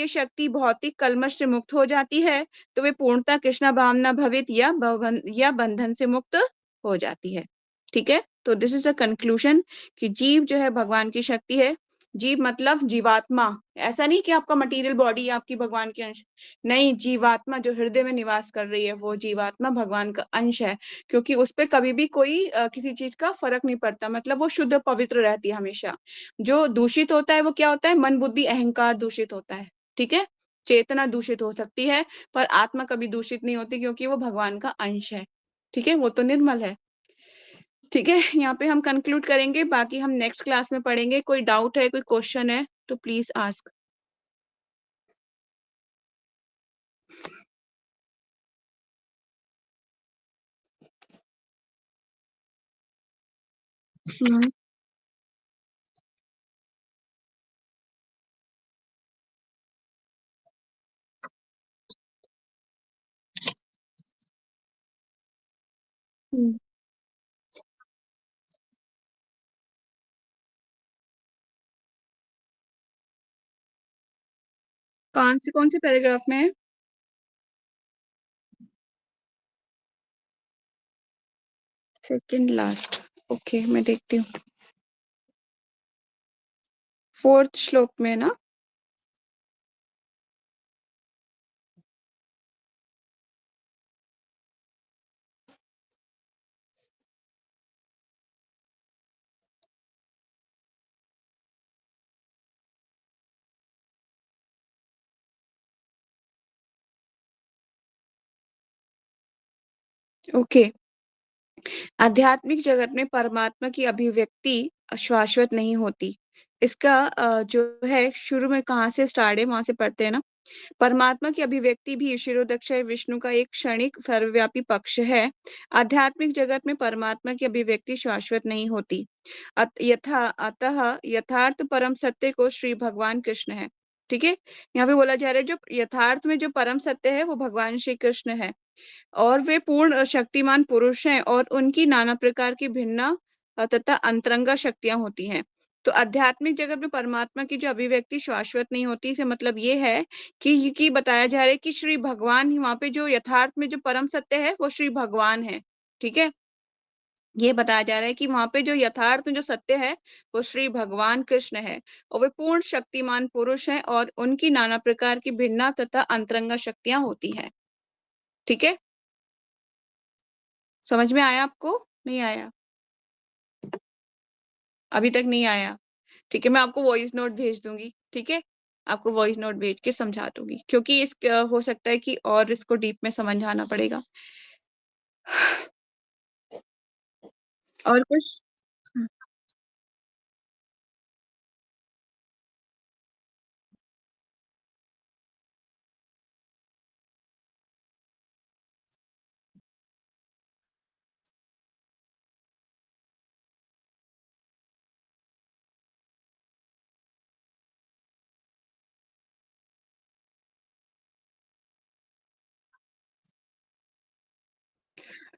शक्ति भौतिक कल्मश से मुक्त हो जाती है, तो वे पूर्णतः कृष्ण भावना भवित या बंधन से मुक्त हो जाती है। ठीक है। तो दिस इज द कंक्लूजन कि जीव जो है भगवान की शक्ति है। जीव मतलब जीवात्मा, ऐसा नहीं कि आपका मटेरियल बॉडी आपकी भगवान के अंश, नहीं, जीवात्मा जो हृदय में निवास कर रही है वो जीवात्मा भगवान का अंश है। क्योंकि उस पर कभी भी कोई किसी चीज का फर्क नहीं पड़ता, मतलब वो शुद्ध पवित्र रहती है हमेशा। जो दूषित होता है वो क्या होता है? मन बुद्धि अहंकार दूषित होता है, ठीक है। चेतना दूषित हो सकती है पर आत्मा कभी दूषित नहीं होती, क्योंकि वो भगवान का अंश है, ठीक है, वो तो निर्मल है। ठीक है, यहाँ पे हम कंक्लूड करेंगे, बाकी हम नेक्स्ट क्लास में पढ़ेंगे। कोई डाउट है, कोई क्वेश्चन है तो प्लीज आस्क। कौन से पैराग्राफ में है? सेकंड लास्ट, ओके मैं देखती हूँ। 4th श्लोक में ना? ओके। आध्यात्मिक जगत में परमात्मा की अभिव्यक्ति शाश्वत नहीं होती। इसका जो है शुरू में कहाँ से स्टार्ट है वहां से पढ़ते हैं ना। परमात्मा की अभिव्यक्ति भी क्षीरोदक्षय विष्णु का एक क्षणिक सर्वव्यापी पक्ष है। आध्यात्मिक जगत में परमात्मा की अभिव्यक्ति शाश्वत नहीं होती। अतः यथार्थ परम सत्य को श्री भगवान कृष्ण है। ठीक है, यहाँ पे बोला जा रहा है जो यथार्थ में जो परम सत्य है वो भगवान श्री कृष्ण है, और वे पूर्ण शक्तिमान पुरुष हैं, और उनकी नाना प्रकार की भिन्न तथा अंतरंगा शक्तियां होती हैं। तो आध्यात्मिक जगत में परमात्मा की जो अभिव्यक्ति शाश्वत नहीं होती, इससे मतलब ये है कि बताया जा रहा है कि श्री भगवान ही वहां पे जो यथार्थ में जो परम सत्य है वो श्री भगवान है। ठीक है, ये बताया जा रहा है कि वहां पे जो यथार्थ में जो सत्य है वो श्री भगवान कृष्ण है, और वे पूर्ण शक्तिमान पुरुष हैं, और उनकी नाना प्रकार की भिन्न तथा अंतरंगा शक्तियां होती हैं। ठीक है, समझ में आया आपको? नहीं आया? अभी तक नहीं आया? ठीक है, मैं आपको वॉइस नोट भेज दूंगी, ठीक है, आपको वॉइस नोट भेज के समझा दूंगी, क्योंकि हो सकता है कि और इसको डीप में समझाना पड़ेगा। और कुछ?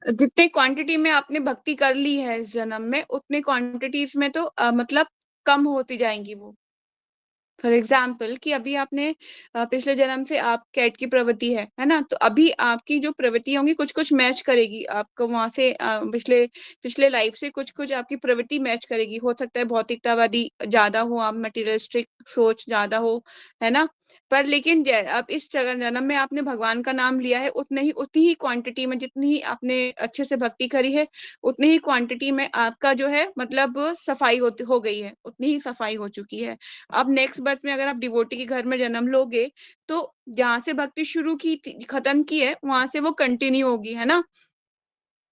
जितने क्वांटिटी में आपने भक्ति कर ली है इस जन्म में, उतने क्वांटिटीज में तो मतलब कम होती जाएंगी वो। फॉर एग्जाम्पल कि अभी आपने पिछले जन्म से आप कैट की प्रवृत्ति है ना, तो अभी आपकी जो प्रवृत्ति होंगी कुछ कुछ मैच करेगी आपको वहां से, पिछले पिछले लाइफ से कुछ कुछ आपकी प्रवृत्ति मैच करेगी। हो सकता है भौतिकतावादी ज्यादा हो, आप मटेरियलिस्टिक सोच ज्यादा हो, है ना। पर लेकिन अब इस जन्म में आपने भगवान का नाम लिया है, उतनी ही क्वांटिटी में जितनी ही आपने अच्छे से भक्ति करी है, उतनी ही क्वांटिटी में आपका जो है मतलब सफाई हो गई है, उतनी ही सफाई हो चुकी है। अब नेक्स्ट बर्थ में अगर आप डिवोटी के घर में जन्म लोगे, तो जहां से भक्ति शुरू की खत्म की है, वहां से वो कंटिन्यू होगी, है ना।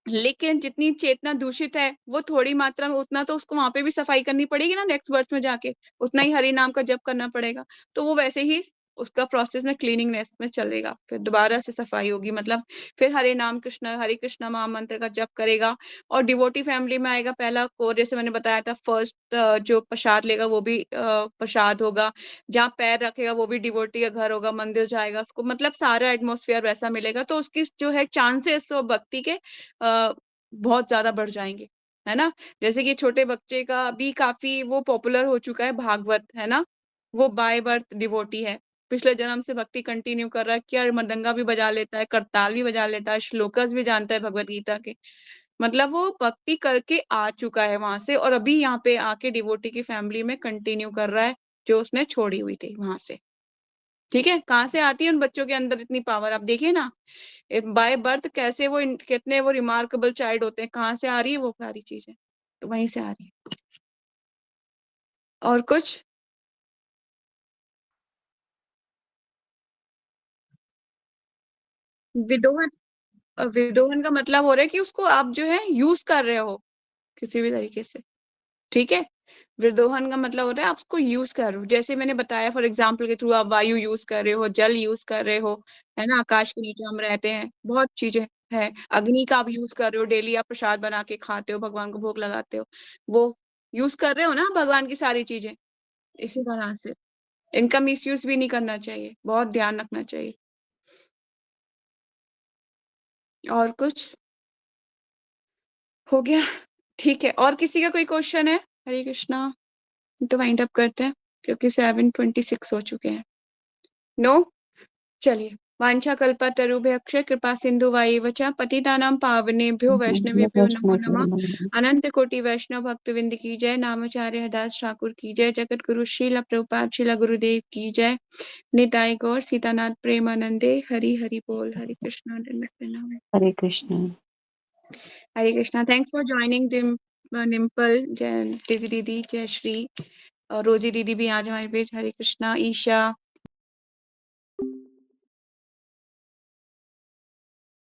लेकिन जितनी चेतना दूषित है, वो थोड़ी मात्रा में, उतना तो उसको वहां पे भी सफाई करनी पड़ेगी ना नेक्स्ट बर्थ में जाके, उतना ही हरि नाम का जप करना पड़ेगा। तो वो वैसे ही उसका प्रोसेस में क्लीनिंगनेस में चलेगा, फिर दोबारा से सफाई होगी, मतलब फिर हरे नाम कृष्ण हरे कृष्ण महामंत्र का जप करेगा। और डिवोटी फैमिली में आएगा पहला कोर, जैसे मैंने बताया था, फर्स्ट जो प्रसाद लेगा वो भी प्रसाद होगा, जहाँ पैर रखेगा वो भी डिवोटी का घर होगा, मंदिर जाएगा उसको, मतलब सारा एटमोस्फेयर वैसा मिलेगा। तो उसकी जो है चांसेस भक्ति के बहुत ज्यादा बढ़ जाएंगे, है ना। जैसे कि छोटे बच्चे का भी काफी वो पॉपुलर हो चुका है भागवत, है ना। वो बाय बर्थ डिवोटी है, पिछले जन्म से भक्ति कंटिन्यू कर रहा है, क्या मृदंगा भी बजा लेता है, करताल भी बजा लेता है, श्लोकस भी जानता है भगवत गीता के, मतलब वो भक्ति करके आ चुका है वहां से, और अभी यहाँ पे आके डिवोटी की फैमिली में कंटिन्यू कर रहा है जो उसने छोड़ी हुई थी वहां से। ठीक है, कहाँ से आती है उन बच्चों के अंदर इतनी पावर, आप देखिए ना बाय बर्थ कैसे वो कितने वो रिमार्केबल चाइल्ड होते हैं, कहाँ से आ रही है वो सारी चीजें, तो वहीं से आ रही है। और कुछ विदोहन, विदोहन का मतलब हो रहा है कि उसको आप जो है यूज कर रहे हो किसी भी तरीके से। ठीक है, विदोहन का मतलब होता है आप उसको यूज कर रहे हो, जैसे मैंने बताया फॉर एग्जाम्पल के थ्रू, आप वायु यूज कर रहे हो, जल यूज कर रहे हो, है ना, आकाश के नीचे हम रहते हैं, बहुत चीजें है। अग्नि का आप यूज कर रहे हो, डेली आप प्रसाद बना के खाते हो, भगवान को भोग लगाते हो, वो यूज कर रहे हो ना भगवान की सारी चीजें। इसी तरह से इनका मिसयूज भी नहीं करना चाहिए, बहुत ध्यान रखना चाहिए। और कुछ हो गया? ठीक है, और किसी का कोई क्वेश्चन है? हरे कृष्णा, तो वाइंड अप करते हैं क्योंकि 7:26 हो चुके हैं। नो, चलिए। वांछा कल्पतरुभ्यश्च कृपा सिंधु वाएव च पतितानां पावनेभ्यो वैष्णवेभ्यो नमो नमः। अनंत कोटि वैष्णव भक्तविंद की जय। नामचार्य हरदास ठाकुर की जय। जगत गुरु श्रील प्रभुपाद श्रील गुरुदेव की जय। निताई गौर सीतानाथ प्रेमानंदे। हरि हरि बोल। Hare Krishna. Hare Krishna. Hare Krishna. Thanks for joining Dimple, जय दीदी, जय श्री, और रोजी दीदी भी आज हमारे बीच। हरे कृष्णा। ईशा,